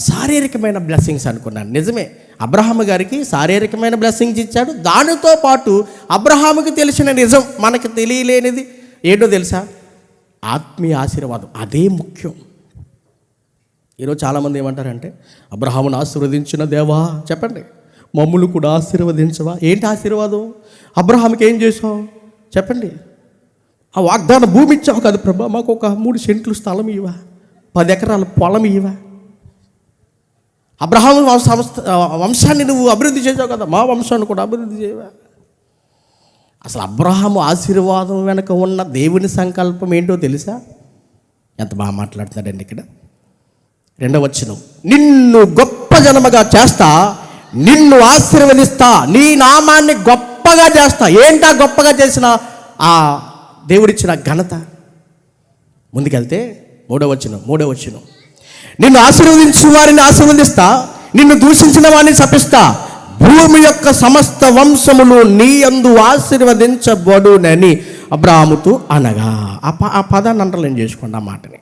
శారీరకమైన బ్లెస్సింగ్స్ అనుకున్నాను. నిజమే, అబ్రహాము గారికి శారీరకమైన బ్లెస్సింగ్స్ ఇచ్చాడు. దానితో పాటు అబ్రహాముకి తెలిసిన నిజం మనకి తెలియలేనిది ఏంటో తెలుసా? ఆత్మీయ ఆశీర్వాదం. అదే ముఖ్యం. ఈరోజు చాలామంది ఏమంటారంటే అబ్రహామును ఆశీర్వదించిన దేవా, చెప్పండి, మమ్ములు కూడా ఆశీర్వదించవా? ఏంటి ఆశీర్వాదం? అబ్రహాముకి ఏం చేసావు చెప్పండి? ఆ వాగ్దాన భూమి ఇచ్చావు కదా ప్రభా, మాకు ఒక 3 సెంట్లు స్థలం ఇవ్వా, 10 ఎకరాల పొలం ఇవ్వా. అబ్రహాము వంశాన్ని నువ్వు అభివృద్ధి చేసావు కదా, మా వంశాన్ని కూడా అభివృద్ధి చేయవా? అసలు అబ్రహాము ఆశీర్వాదం వెనక ఉన్న దేవుని సంకల్పం ఏంటో తెలుసా? ఎంత బాగా మాట్లాడుతున్నాడండి ఇక్కడ. 2వ వచనం, నిన్ను గొప్ప జనముగా చేస్తా, నిన్ను ఆశీర్వదిస్తా, నీ నామాన్ని గొప్పగా చేస్తా. ఏంటా గొప్పగా చేసిన ఆ దేవుడిచ్చిన ఘనత? ముందుకెళ్తే 3వ వచనం, నిన్ను ఆశీర్వదించు వారిని ఆశీర్వదిస్తా, నిన్ను దూషించిన వారిని శపిస్తా, భూమి యొక్క సమస్త వంశములు నీ యందు ఆశీర్వదించబడునని అబ్రాహాముతో అనగా. ఆ పదాన్ని అండర్లైన్ చేసుకోండి ఆ మాటని.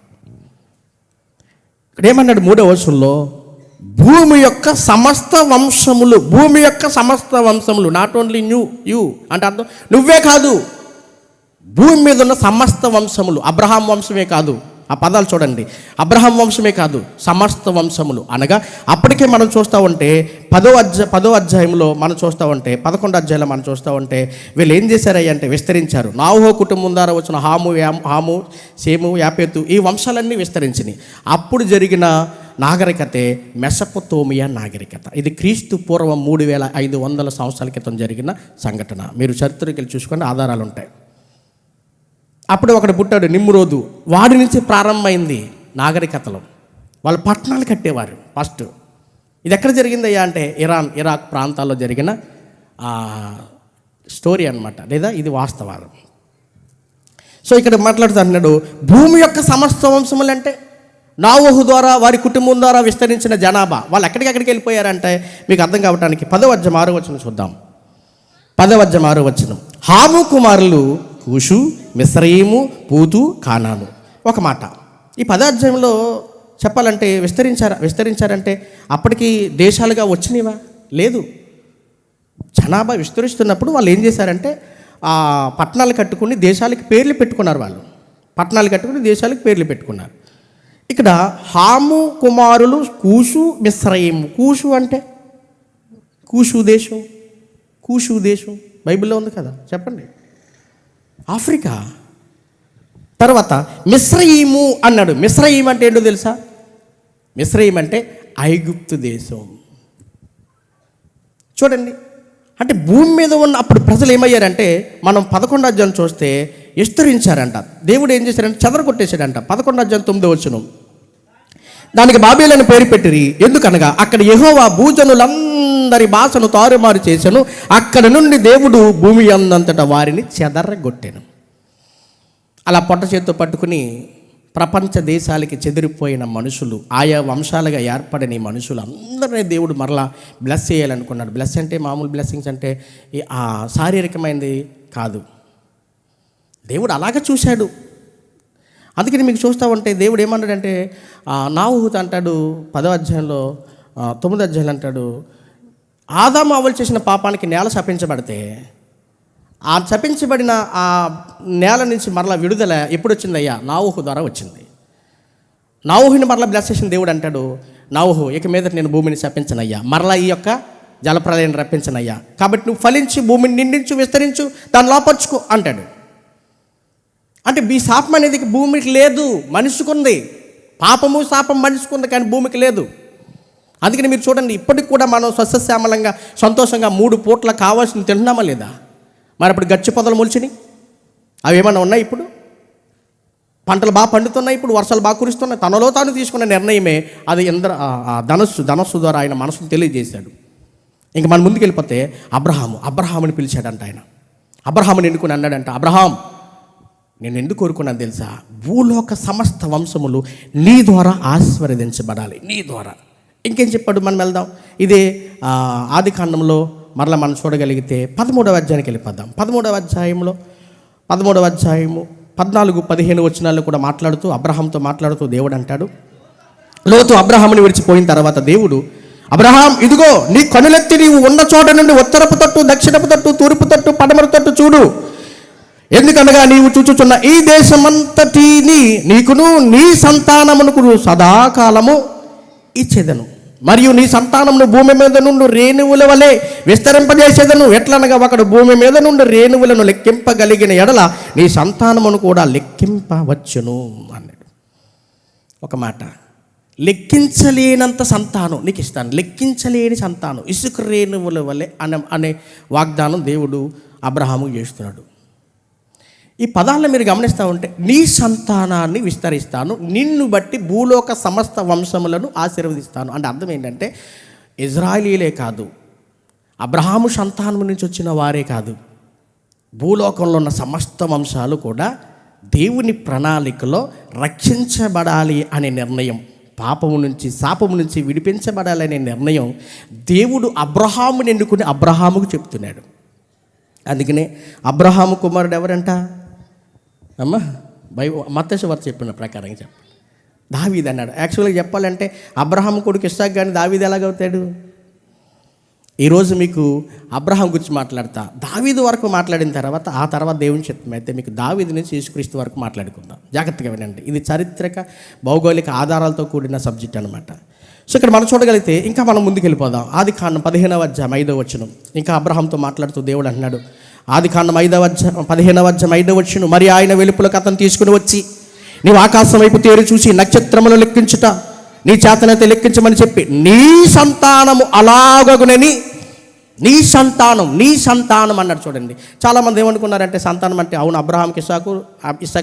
ఇక్కడ ఏమన్నాడు 3వ వచనంలో? భూమి యొక్క సమస్త వంశములు, భూమి యొక్క సమస్త వంశములు. నాట్ ఓన్లీ యూ అంటే అర్థం నువ్వే కాదు, భూమి మీద ఉన్న సమస్త వంశములు. అబ్రహాం వంశమే కాదు, ఆ పదాలు చూడండి, అబ్రహాం వంశమే కాదు, సమస్త వంశములు అనగా. అప్పటికే మనం చూస్తూ ఉంటే 10వ అధ్యాయంలో మనం చూస్తూ ఉంటే 11వ అధ్యాయంలో మనం చూస్తూ ఉంటే వీళ్ళు ఏం చేశారయ్య అంటే విస్తరించారు. నాహో కుటుంబం ద్వారా వచ్చిన హాము, షేము, యాపేతు, ఈ వంశాలన్నీ విస్తరించినాయి. అప్పుడు జరిగిన నాగరికతే మెసొపొతేమియా నాగరికత. ఇది క్రీస్తు పూర్వం 3500 సంవత్సరాల క్రితం జరిగిన సంఘటన. మీరు చరిత్రకి చూసుకొని ఆధారాలు ఉంటాయి. అప్పుడు ఒకడు పుట్టాడు నిమ్రోదు, వాడి నుంచి ప్రారంభమైంది నాగరికతలో. వాళ్ళు పట్టణాలు కట్టేవారు ఫస్ట్. ఇది ఎక్కడ జరిగిందయ్యా అంటే ఇరాక్ ప్రాంతాల్లో జరిగిన స్టోరీ అన్నమాట, లేదా ఇది వాస్తవాలు. సో ఇక్కడ మాట్లాడుతున్నాడు భూమి యొక్క సమస్త వంశములు అంటే నోవహు ద్వారా వారి కుటుంబం ద్వారా విస్తరించిన జనాభా. వాళ్ళు ఎక్కడికి వెళ్ళిపోయారంటే మీకు అర్థం కావడానికి 10వ అధ్యాయం 6వ వచనం చూద్దాం. 10వ అధ్యాయం 6వ వచనం, హాము కుమారులు కూషు, మిస్రయీము, పూతు, కానాను. ఒక మాట, ఈ 10వ అధ్యాయంలో చెప్పాలంటే విస్తరించారంటే అప్పటికి దేశాలుగా వచ్చినవా? లేదు. జనాభా విస్తరిస్తున్నప్పుడు వాళ్ళు ఏం చేశారంటే పట్టణాలు కట్టుకుని దేశాలకి పేర్లు పెట్టుకున్నారు. వాళ్ళు పట్టణాలు కట్టుకుని దేశాలకు పేర్లు పెట్టుకున్నారు. ఇక్కడ హాము కుమారులు కూషు, మిస్రయీము. కూషు అంటే కూషు దేశం బైబిల్లో ఉంది కదా, చెప్పండి. ఆఫ్రికా. తర్వాత మిశ్రయీము అన్నాడు. మిశ్రయీం అంటే ఏంటో తెలుసా? మిశ్రయీం అంటే ఐగుప్తు దేశం. చూడండి, అంటే భూమి మీద ఉన్న అప్పుడు ప్రజలు ఏమయ్యారంటే, మనం 11వ అధ్యాయం చూస్తే విస్తరించారంట. దేవుడు ఏం చేశారంటే చెదరగొట్టేశాడంట. 11వ అధ్యాయం 9వ వచనం, దానికి బాబేలు అని పేరు పెట్టిరి, ఎందుకనగా అక్కడ యెహోవా భూజనులందరి భాషను తారుమారు చేశాను, అక్కడ నుండి దేవుడు భూమి అందంతటా వారిని చెదరగొట్టాను. అలా పొట్ట చేత్తో పట్టుకుని ప్రపంచ దేశాలకి చెదిరిపోయిన మనుషులు, ఆయా వంశాలుగా ఏర్పడిన ఈ మనుషులు అందరినీ దేవుడు మరలా బ్లెస్ చేయాలనుకున్నాడు. బ్లెస్ అంటే మామూలు బ్లెస్సింగ్స్ అంటే శారీరకమైనది కాదు. దేవుడు అలాగే చూశాడు. అందుకని మీకు చూస్తూ ఉంటే దేవుడు ఏమన్నాడంటే, నాహుతో అంటాడు 10వ అధ్యాయంలో 9వ అధ్యాయంలో అంటాడు, ఆదాము అవ్వలు చేసిన పాపానికి నేల శపించబడితే ఆ శపించబడిన ఆ నేల నుంచి మరలా విడుదల ఎప్పుడు వచ్చిందయ్యా? నాహు ద్వారా వచ్చింది. నాహుని మరలా బ్లెస్ చేసిన దేవుడు అంటాడు, నాహు ఇక మీద నేను భూమిని శపించనయ్యా, మరలా ఈ యొక్క జలప్రలయాన్ని రప్పించనయ్యా, కాబట్టి నువ్వు ఫలించి భూమిని నిండించు, విస్తరించు, దాన్ని లోపరుచుకో అంటాడు. అంటే ఈ శాపం అనేది భూమికి లేదు, మనిషికి ఉంది. పాపము శాపం మనిషికి ఉంది, కానీ భూమికి లేదు. అందుకని మీరు చూడండి, ఇప్పటికి కూడా మనం సస్యశ్యామలంగా సంతోషంగా 3 పూట్ల కావాల్సింది తింటున్నామా లేదా? మరి అప్పుడు గచ్చి పొదలు మొలిచినాయి, అవి ఏమన్నా ఉన్నాయి? ఇప్పుడు పంటలు బాగా పండుతున్నాయి, ఇప్పుడు వర్షాలు బాగా కురుస్తున్నాయి. తనలో తాను తీసుకున్న నిర్ణయమే అది. ధనస్సు ద్వారా ఆయన మనసును తెలియజేశాడు. ఇంక మన ముందుకు వెళ్ళిపోతే అబ్రహాముని పిలిచాడంట ఆయన. అబ్రహాముని ఎన్నుకుని అన్నాడంట, అబ్రహాం, నేను ఎందుకు కోరుకున్నాను తెలుసా? భూలోక సమస్త వంశములు నీ ద్వారా ఆశీర్వదించబడాలి, నీ ద్వారా. ఇంకేం చెప్పాడు? మనం వెళ్దాం. ఇదే ఆదికాండంలో మరలా మనం చూడగలిగితే 13వ అధ్యాయానికి వెళ్ళిపోదాం. 13వ అధ్యాయంలో 13వ అధ్యాయము 14-15 వచనాల్లో కూడా మాట్లాడుతూ, అబ్రహాంతో మాట్లాడుతూ దేవుడు అంటాడు, లోతు అబ్రహాముని విడిచిపోయిన తర్వాత దేవుడు, అబ్రహాం, ఇదిగో నీ కనులెత్తి నీవు ఉన్న చోట నుండి ఉత్తరపు తట్టు, దక్షిణపు తట్టు, తూర్పు తట్టు, పడమర తట్టు చూడు. ఎందుకనగా నీవు చూచుచున్న ఈ దేశమంతటిని నీకును నీ సంతానమునకు సదాకాలము ఇచ్చేదను, మరియు నీ సంతానమును భూమి మీద నుండి రేణువుల వలె విస్తరింపజేసేదను. ఎట్లనగా ఒకడు భూమి మీద నుండి రేణువులను లెక్కింపగలిగిన ఎడల నీ సంతానమును కూడా లెక్కింపవచ్చును అన్నాడు. ఒక మాట, లెక్కించలేనంత సంతానం నీకు ఇస్తాను, లెక్కించలేని సంతానం, ఇసుక రేణువుల వలె అనే వాగ్దానం దేవుడు అబ్రహాముకు చేస్తున్నాడు. ఈ పదాలను మీరు గమనిస్తూ ఉంటే, నీ సంతానాన్ని విస్తరిస్తాను, నిన్ను బట్టి భూలోక సమస్త వంశములను ఆశీర్వదిస్తాను అంటే అర్థం ఏంటంటే, ఇజ్రాయిలీలే కాదు, అబ్రహాము సంతానం నుంచి వచ్చిన వారే కాదు, భూలోకంలో ఉన్న సమస్త వంశాలు కూడా దేవుని ప్రణాళికలో రక్షించబడాలి అనే నిర్ణయం, పాపము నుంచి శాపము నుంచి విడిపించబడాలనే నిర్ణయం దేవుడు అబ్రహాముని ఎన్నుకుని అబ్రహాముకు చెప్తున్నాడు. అందుకనే అబ్రహాము కుమారుడు ఎవరంట? మత్తయి వార్త చెప్పిన ప్రకారంగా చెప్పండి, దావీదు అన్నాడు. యాక్చువల్గా చెప్పాలంటే అబ్రహాము కొడుకు ఇస్సాకు, కానీ దావీదు ఎలాగవుతాడు? ఈరోజు మీకు అబ్రహాం గురించి మాట్లాడతా, దావీదు వరకు మాట్లాడిన తర్వాత ఆ తర్వాత దేవుని చిత్తం అయితే మీకు దావీదు నుంచి యేసుక్రీస్తు వరకు మాట్లాడుకుందాం. జాగ్రత్తగా వినండి, ఇది చారిత్రక భౌగోళిక ఆధారాలతో కూడిన సబ్జెక్ట్ అనమాట. సో ఇక్కడ మనం చూడగలిగితే ఇంకా మనం ముందుకు వెళ్ళిపోదాం. ఆదికాండం 15వ అధ్యాయం 5వ వచనం, ఇంకా అబ్రహాంతో మాట్లాడుతూ దేవుడు అంటున్నాడు, ఆదికాండం 15వ అధ్యాయం 5వ వచనం, మరి ఆయన వెలుపులకు అతను తీసుకుని వచ్చి, నీవు ఆకాశం వైపు తేరి చూసి నక్షత్రములను లెక్కించుట నీ చేతనైతే లెక్కించమని చెప్పి, నీ సంతానము అలాగగునని, నీ సంతానం అన్నాడు. చూడండి, చాలామంది ఏమనుకున్నారంటే సంతానం అంటే, అవును అబ్రహాంకి ఇస్సాకు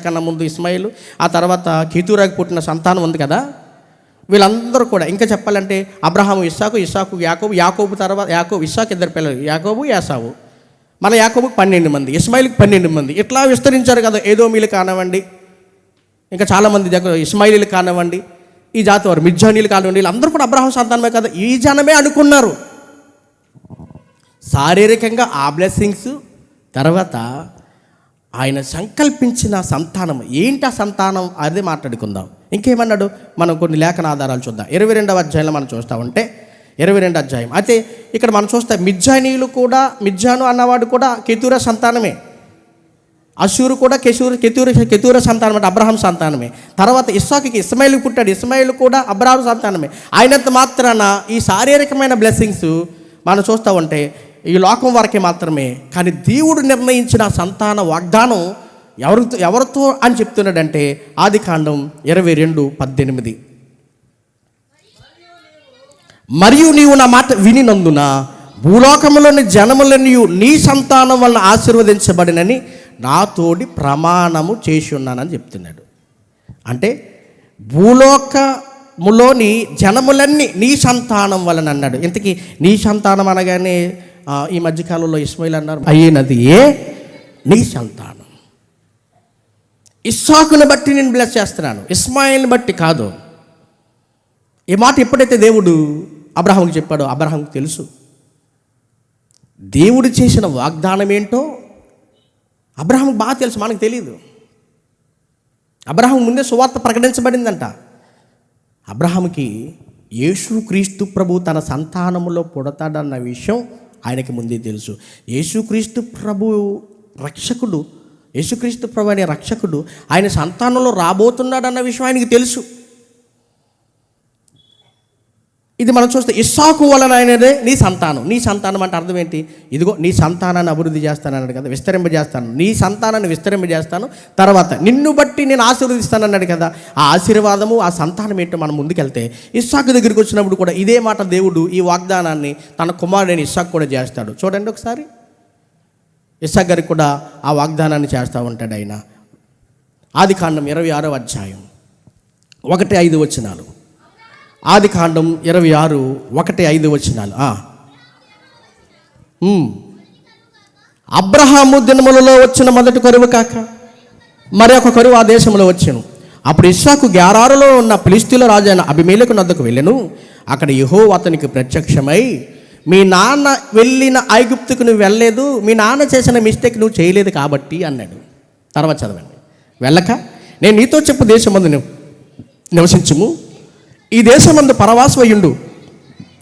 కన్నా ముందు ఇస్మాయిలు, ఆ తర్వాత కెతూరాకి పుట్టిన సంతానం ఉంది కదా, వీళ్ళందరూ కూడా. ఇంకా చెప్పాలంటే అబ్రహాము ఇస్సాకు యాకోబు తర్వాత ఇస్సాకు 2 పిల్లలు, యాకోబు యాసావు, మళ్ళీ యాకోబుకి 12 మంది, ఇస్మాయిల్కి 12 మంది, ఇట్లా విస్తరించారు కదా. ఏదోమీలు కానివ్వండి, ఇంకా చాలామంది దగ్గర ఇస్మాయిలీలు కానివ్వండి, ఈ జాతి వారు మిజ్జానీలు కానివ్వండి, వీళ్ళందరూ కూడా అబ్రహాం సంతానమే కదా, ఈ జనమే అనుకున్నారు. శారీరకంగా ఆ బ్లెస్సింగ్స్ తర్వాత ఆయన సంకల్పించిన సంతానం ఏంటి? ఆ సంతానం అదే మాట్లాడుకుందాం. ఇంకేమన్నాడు? మనం కొన్ని లేఖన ఆధారాలు చూద్దాం. 22వ అధ్యాయంలో మనం చూస్తూ ఉంటే, 22వ అధ్యాయం అయితే ఇక్కడ మనం చూస్తే మిజ్జానీయులు కూడా, మిజ్జాను అన్నవాడు కూడా కెతూరా సంతానమే, అషూరు కూడా కెతూర సంతానం అంటే అబ్రహాం సంతానమే. తర్వాత ఇస్సాకుకి ఇస్మాయిల్కి పుట్టాడు, ఇస్మాయిల్ కూడా అబ్రహాం సంతానమే. అయినంత మాత్రాన ఈ శారీరకమైన బ్లెస్సింగ్స్ మనం చూస్తూ ఉంటే ఈ లోకం వరకే మాత్రమే, కానీ దేవుడు నిర్ణయించిన సంతాన వాగ్దానం ఎవరితో అని చెప్తున్నాడంటే ఆదికాండం 22:18. మరియు నీవు నా మాట వినినందున భూలోకములోని జనములని నీ సంతానం వలన ఆశీర్వదించబడినని నాతోడి ప్రమాణము చేసి ఉన్నానని చెప్తున్నాడు. అంటే భూలోకములోని జనములన్నీ నీ సంతానం వలన అన్నాడు. ఇంతకీ నీ సంతానం అనగానే ఈ మధ్యకాలంలో ఇస్మాయిల్ అన్నారు, అయినది నీ సంతానం. ఇస్సాకుని బట్టి నేను బ్లెస్ చేస్తున్నాను, ఇస్మాయిల్ని బట్టి కాదు. ఈ మాట ఎప్పుడైతే దేవుడు అబ్రహాముకి చెప్పాడో అబ్రహాముకి తెలుసు దేవుడు చేసిన వాగ్దానం ఏంటో. అబ్రహాముకి బాగా తెలుసు, మనకు తెలియదు. అబ్రహాము ముందే సువార్త ప్రకటించబడిందంట. అబ్రహాముకి యేసుక్రీస్తు ప్రభు తన సంతానములో పుడతాడన్న విషయం ఆయనకి ముందే తెలుసు. యేసుక్రీస్తు ప్రభు రక్షకుడు, యేసుక్రీస్తు ప్రభు అనే రక్షకుడు ఆయన సంతానంలో రాబోతున్నాడన్న విషయం ఆయనకి తెలుసు. ఇది మనం చూస్తే ఇస్సాకు వలన ఆయనదే నీ సంతానం. నీ సంతానం అంటే అర్థం ఏంటి? ఇదిగో నీ సంతానాన్ని అభివృద్ధి చేస్తాను అన్నాడు కదా, విస్తరింపజేస్తాను, నీ సంతానాన్ని విస్తరింపజేస్తాను, తర్వాత నిన్ను బట్టి నేను ఆశీర్వదిస్తాను అన్నాడు కదా. ఆ ఆశీర్వాదము, ఆ సంతానం ఏంటో మనం ముందుకెళ్తే ఇస్సాకు దగ్గరికి వచ్చినప్పుడు కూడా ఇదే మాట దేవుడు ఈ వాగ్దానాన్ని తన కుమారుడైన ఇస్సాకు కూడా చేస్తాడు. చూడండి ఒకసారి, ఇస్సాకు గారికి కూడా ఆ వాగ్దానాన్ని చేస్తూ ఉంటాడు ఆయన. ఆదికాండం 26వ అధ్యాయం 1-5 వచనాలు. ఆదికాండం 26 1-5 వచనాలు. అబ్రహాము దినములలో వచ్చిన మొదటి కరువు కాక మరి ఒక కరువు ఆ దేశంలో వచ్చాను. అప్పుడు ఇస్సాకు గెరారులో ఉన్న ఫిలిష్తీయుల రాజు అయిన అబీమెలెకు వద్దకు వెళ్ళెను. అక్కడ యెహోవా అతనికి ప్రత్యక్షమై, మీ నాన్న వెళ్ళిన ఐగుప్తుకు నువ్వు వెళ్ళలేదు, మీ నాన్న చేసిన మిస్టేక్ నువ్వు చేయలేదు కాబట్టి అన్నాడు. తర్వాత చదవండి. వెళ్ళక నేను నీతో చెప్పు దేశమందు నివసించుము, ఈ దేశమందు పరవాసమయ్యుండు,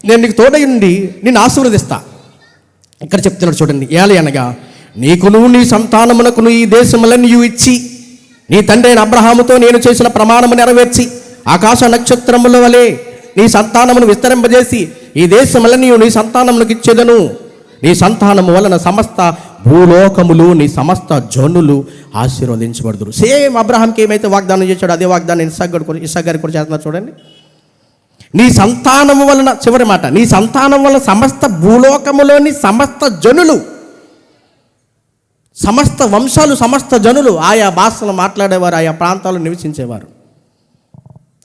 నేను నీకు తోడయుండి నిన్ను ఆశీర్వదిస్తా. ఇక్కడ చెప్తున్నాడు చూడండి, ఏలి అనగా నీకును నీ సంతానమునకును ఈ దేశములన్నీ ఇచ్చి నీ తండ్రి అయిన అబ్రహాముతో నేను చేసిన ప్రమాణము నెరవేర్చి ఆకాశ నక్షత్రముల వలె నీ సంతానమును విస్తరింపజేసి ఈ దేశములన్నీ నీ సంతానములకు ఇచ్చేదను. నీ సంతానము వలన సమస్త భూలోకములు నీ సమస్త జనులు ఆశీర్వదించబడుదురు. సేమ్ అబ్రహాంకి ఏమైతే వాగ్దానం చేశాడో అదే వాగ్దానం ఇస్సాకు గారికి కూడా చేస్తున్నారు. చూడండి, నీ సంతానము వలన, చివరి మాట, నీ సంతానం వలన సమస్త భూలోకములోని సమస్త జనులు, సమస్త వంశాలు, సమస్త జనులు, ఆయా భాషలు మాట్లాడేవారు, ఆయా ప్రాంతాల్లో నివసించేవారు.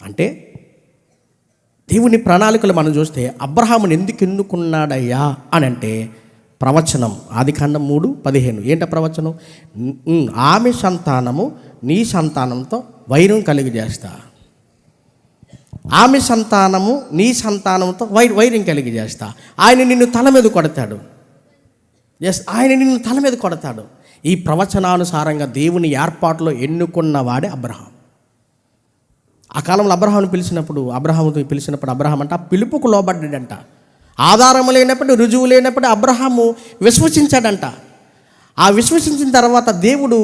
అంటే దేవుని ప్రణాళికలు మనం చూస్తే అబ్రహాముని ఎందుకు ఎన్నుకున్నాడయ్యా అని అంటే ప్రవచనం. ఆదికాండం 3:15. ఏంట ప్రవచనం? ఆమె సంతానము నీ సంతానంతో వైరం కలిగజేస్తా. ఆమె సంతానము నీ సంతానంతో వైరం కలిగజేస్తా. ఆయన నిన్ను తల మీద కొడతాడు. ఆయన నిన్ను తల మీద కొడతాడు. ఈ ప్రవచనానుసారంగా దేవుని ఏర్పాటులో ఎన్నుకున్నవాడే అబ్రహాం. ఆ కాలంలో అబ్రహామును పిలిచినప్పుడు అబ్రహాం అంటే ఆ పిలుపుకు లోబడ్డాడంట. ఆధారము లేనప్పుడు, రుజువు లేనప్పుడు అబ్రహాము విశ్వసించాడంట. ఆ విశ్వసించిన తర్వాత దేవుడు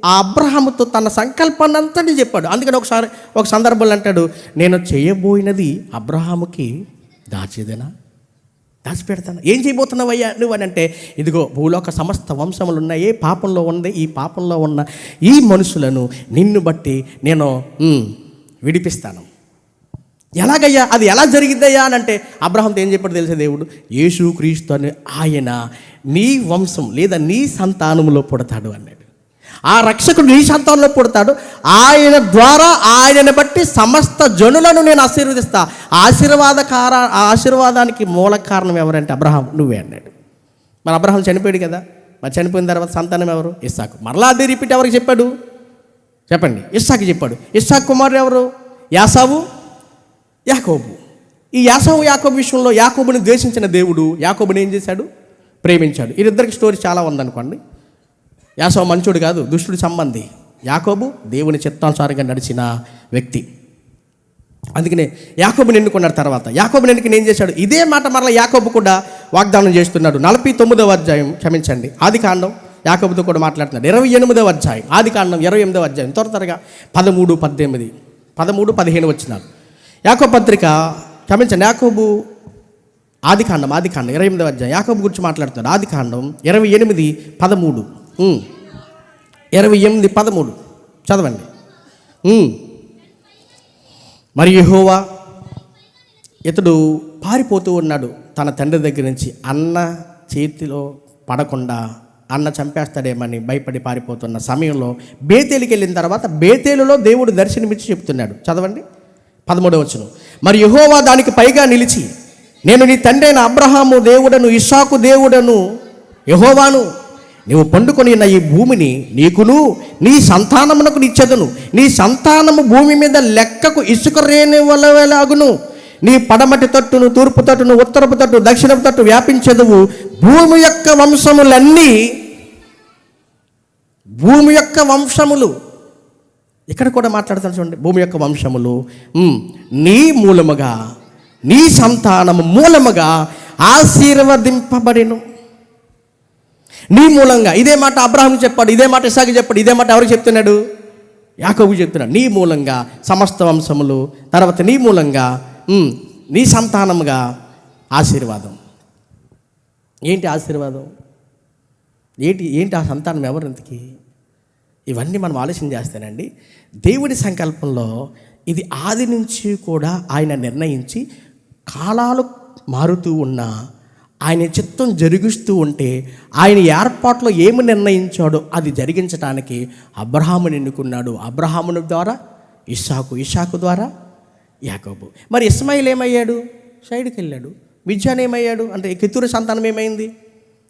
ఆ అబ్రహాముతో తన సంకల్పాన్ని అంతటి చెప్పాడు. అందుకని ఒక సందర్భంలో అంటాడు, నేను చేయబోయినది అబ్రహాముకి దాచిపెడతాను. ఏం చేయబోతున్నావయ్యా నువ్వు అని అంటే, ఇదిగో భూలోక సమస్త వంశములు ఉన్నాయి, ఏ పాపంలో ఉంది, ఈ పాపంలో ఉన్న ఈ మనుషులను నిన్ను బట్టి నేను విడిపిస్తాను. ఎలాగయ్యా, అది ఎలా జరిగిద్దయ్యా అని అంటే అబ్రహాంతో ఏం చెప్పాడు తెలిసే దేవుడు, యేసుక్రీస్తు అని ఆయన నీ వంశం లేదా నీ సంతానంలో పుడతాడు అన్నాడు. ఆ రక్షకుడు నీ సంతానంలో పుడతాడు. ఆయన ద్వారా, ఆయనను బట్టి సమస్త జనులను నేను ఆశీర్వదిస్తా. ఆశీర్వాదానికి మూల కారణం ఎవరంటే అబ్రహాం, నువ్వే అన్నాడు. మరి అబ్రహాం చనిపోయాడు కదా, మరి చనిపోయిన తర్వాత సంతానం ఎవరు? ఇస్సాకు. మరలా అదే రిపీట్ ఎవరికి చెప్పాడు చెప్పండి? ఇస్సాకు చెప్పాడు. ఇస్సాకు కుమారుడు ఎవరు? యాసావు, యాకోబు. ఈ యాసావు యాకోబు విషయంలో యాకోబుని ద్వేషించిన దేవుడు యాకోబుని ఏం చేశాడు? ప్రేమించాడు. వీరిద్దరికి స్టోరీ చాలా ఉందనుకోండి. యాసావు మంచోడు కాదు, దుష్టుడి సంబంధి. యాకోబు దేవుని చిత్తానుసారంగా నడిచిన వ్యక్తి. అందుకనే యాకోబుని ఎన్నుకున్నాడు. తర్వాత యాకోబుని ఎన్నుకుని ఏం చేశాడు? ఇదే మాట మరలా యాకోబు కూడా వాగ్దానం చేస్తున్నాడు. 49వ అధ్యాయం, క్షమించండి, ఆదికాండం యాకోబుతో కూడా మాట్లాడుతున్నాడు. 28వ అధ్యాయం, ఆదికాండం 28వ అధ్యాయం, త్వరగా 13-15 వచ్చినాడు. యాకోబు పత్రిక, క్షమించండి, యాకోబు ఆదికాండం 28వ అధ్యాయం యాకోబు గురించి మాట్లాడుతున్నాడు. ఆదికాండం 28:13. 28:13 చదవండి. మరి యెహోవా ఇతడు పారిపోతూ ఉన్నాడు తన తండ్రి దగ్గర నుంచి, అన్న చేతిలో పడకుండా అన్న చంపేస్తాడేమని భయపడి పారిపోతున్న సమయంలో బేతేలుకి వెళ్ళిన తర్వాత బేతేలులో దేవుడు దర్శనమిచ్చి చెప్తున్నాడు. చదవండి 13వ వచనం. మరి యెహోవా దానికి పైగా నిలిచి, నేను నీ తండ్రి అయిన అబ్రహాము దేవుడను, ఇస్సాకు దేవుడను యెహోవాను, నీవు పండుకొని ఉన్న ఈ భూమిని నీకును నీ సంతానమునకు ఇచ్చెదను. నీ సంతానము భూమి మీద లెక్కకు ఇసుక రేణి వలెలాగును. నీ పడమటి తట్టును, తూర్పు తట్టును, ఉత్తరపు తట్టు, దక్షిణపు తట్టు వ్యాపించెదవు. భూమి యొక్క వంశములన్నీ, భూమి యొక్క వంశములు, ఇక్కడ కూడా మాట్లాడతాను చూడండి, భూమి యొక్క వంశములు నీ మూలముగా, నీ సంతానము మూలముగా ఆశీర్వదింపబడెను. నీ మూలంగా. ఇదే మాట అబ్రహాముకి చెప్పాడు, ఇదే మాట ఇస్సాకు చెప్పాడు, ఇదే మాట ఎవరికి చెప్తున్నాడు? యాకోబుకు చెప్తున్నాడు. నీ మూలంగా సమస్త వంశములు, తర్వాత నీ మూలంగా నీ సంతానముగా ఆశీర్వాదం. ఏంటి ఆశీర్వాదం? ఏంటి ఆ సంతానం ఎవరింతకి? ఇవన్నీ మనం ఆలోచన చేస్తానండి. దేవుడి సంకల్పంలో ఇది ఆది నుంచి కూడా ఆయన నిర్ణయించి, కాలాలు మారుతూ ఉన్నా ఆయన చిత్తం జరిగిస్తూ ఉంటే, ఆయన ఏర్పాట్లో ఏమి నిర్ణయించాడో అది జరిగించడానికి అబ్రహాముని ఎన్నుకున్నాడు. అబ్రహాముని ద్వారా ఇస్సాకు, ఇస్సాకు ద్వారా యాకోబు. మరి ఇస్మాయిల్ ఏమయ్యాడు? సైడ్కి వెళ్ళాడు. మిద్యాన్ ఏమయ్యాడు అంటే కెతూరు సంతానం ఏమైంది?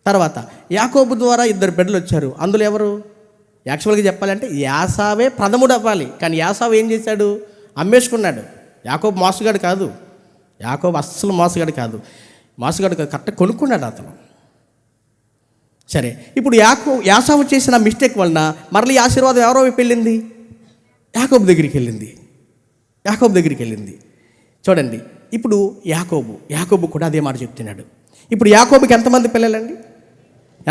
తర్వాత యాకోబు ద్వారా 2 బిడ్డలు వచ్చారు. అందులో ఎవరు? యాక్చువల్గా చెప్పాలంటే యాసావే ప్రథముడు అవ్వాలి, కానీ యాసావు ఏం చేశాడు? అమ్మేసుకున్నాడు. యాకోబు మోసగాడు కాదు, యాకోబు అస్సలు మోసగాడు కాదు, కరెక్ట్ కొనుక్కున్నాడు అతను. సరే, ఇప్పుడు యాసావు చేసిన మిస్టేక్ వలన మరలి ఆశీర్వాదం ఎవరో వైపు వెళ్ళింది? యాకోబు దగ్గరికి వెళ్ళింది. చూడండి, ఇప్పుడు యాకోబు కూడా అదే మాట చెప్తున్నాడు. ఇప్పుడు యాకోబుకి ఎంతమంది పిల్లలండి?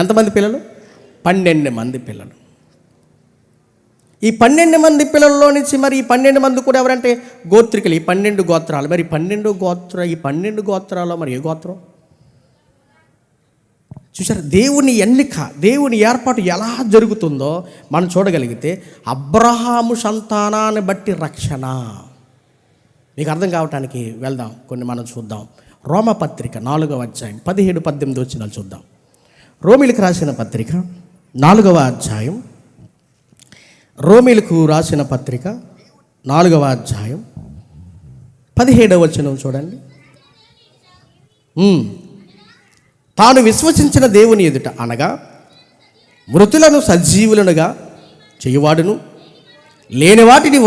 ఎంతమంది పిల్లలు? 12 మంది పిల్లలు. ఈ 12 మంది పిల్లల్లో నుంచి మరి ఈ 12 మంది కూడా ఎవరంటే గోత్రికులు. ఈ 12 గోత్రాలు. మరి ఈ 12 గోత్రాల్లో మరి ఏ గోత్రం? చూసారా, దేవుని ఎన్నిక, దేవుని ఏర్పాటు ఎలా జరుగుతుందో మనం చూడగలిగితే అబ్రహాము సంతానాన్ని బట్టి రక్షణ. మీకు అర్థం కావటానికి వెళ్దాం, కొన్ని మనం చూద్దాం. రోమపత్రిక 4వ అధ్యాయం 17-18 వచనాలు చూద్దాం. రోమిలకు రాసిన పత్రిక 4వ అధ్యాయం, రోమిలకు రాసిన పత్రిక 4వ అధ్యాయం 17వ వచనం చూడండి. తాను విశ్వసించిన దేవుని ఎదుట, అనగా మృతులను సజీవులనుగా చేయువాడును, లేని వాటిని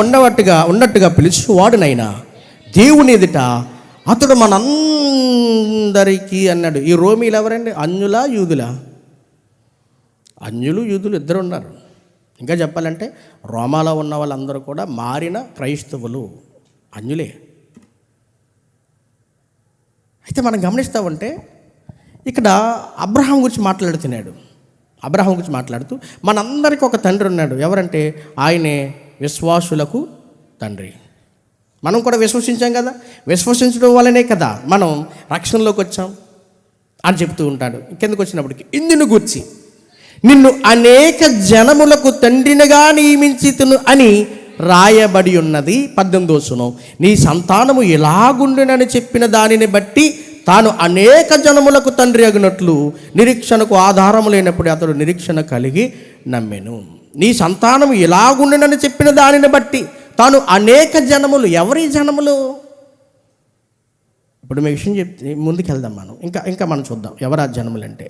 ఉన్నట్టుగా పిలుచువాడునైనా దేవుని ఎదుట అతడు మనందరికీ అన్నాడు. ఈ రోమీలు ఎవరండి? అన్యులా యూదులా? అన్యులు యూదులు ఇద్దరు ఉన్నారు. ఇంకా చెప్పాలంటే రోమాలో ఉన్న వాళ్ళందరూ కూడా మారిన క్రైస్తవులు, అన్యులే. అయితే మనం గమనిస్తూ ఉంటే ఇక్కడ అబ్రహాం గురించి మాట్లాడుతూ మనందరికీ ఒక తండ్రి ఉన్నాడు. ఎవరంటే ఆయనే విశ్వాసులకు తండ్రి. మనం కూడా విశ్వసించాం కదా, విశ్వసించడం వల్లనే కదా మనం రక్షణలోకి వచ్చాం అని చెప్తూ ఉంటాడు. కిందకు వచ్చినప్పటికి, ఇందును గూర్చి నిన్ను అనేక జనములకు తండ్రినిగా నియమించితును అని రాయబడి ఉన్నది. 18వ వచనం, నీ సంతానము ఎలాగుండునని చెప్పిన దానిని బట్టి తాను అనేక జనములకు తండ్రి అగినట్లు నిరీక్షణకు ఆధారము లేనప్పుడు అతడు నిరీక్షణ కలిగి నమ్మెను. నీ సంతానము ఎలాగుండునని చెప్పిన దానిని బట్టి తాను అనేక జనములు. ఎవరి జనములు? ఇప్పుడు మీ విషయం చెప్తే ముందుకెళ్దాం మనం. ఇంకా మనం చూద్దాం ఎవరు ఆ జనములు అంటే.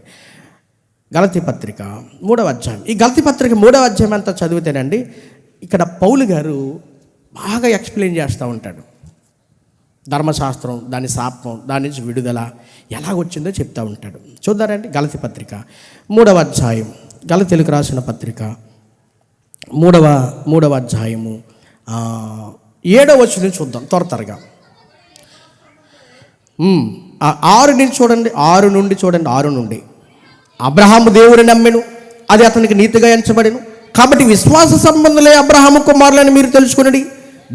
గలతీ పత్రిక 3వ అధ్యాయం. ఈ గలతీ పత్రిక 3వ అధ్యాయం అంతా చదివితేనండి, ఇక్కడ పౌలు గారు బాగా ఎక్స్ప్లెయిన్ చేస్తూ ఉంటాడు. ధర్మశాస్త్రం, దాని శాపం, దాని నుంచి విడుదల ఎలాగొచ్చిందో చెప్తూ ఉంటాడు. చూద్దారండి, గలతీ పత్రిక 3వ అధ్యాయం, గలతీలకు రాసిన పత్రిక 3వ అధ్యాయము 7వ వచనం చూద్దాం త్వరగా. 6 నుంచి చూడండి, 6 నుండి అబ్రహాము దేవుని నమ్మెను, అది అతనికి నీతిగా ఎంచబడెను. కాబట్టి విశ్వాస సంబంధులే అబ్రహాము కుమారులని మీరు తెలుసుకుని,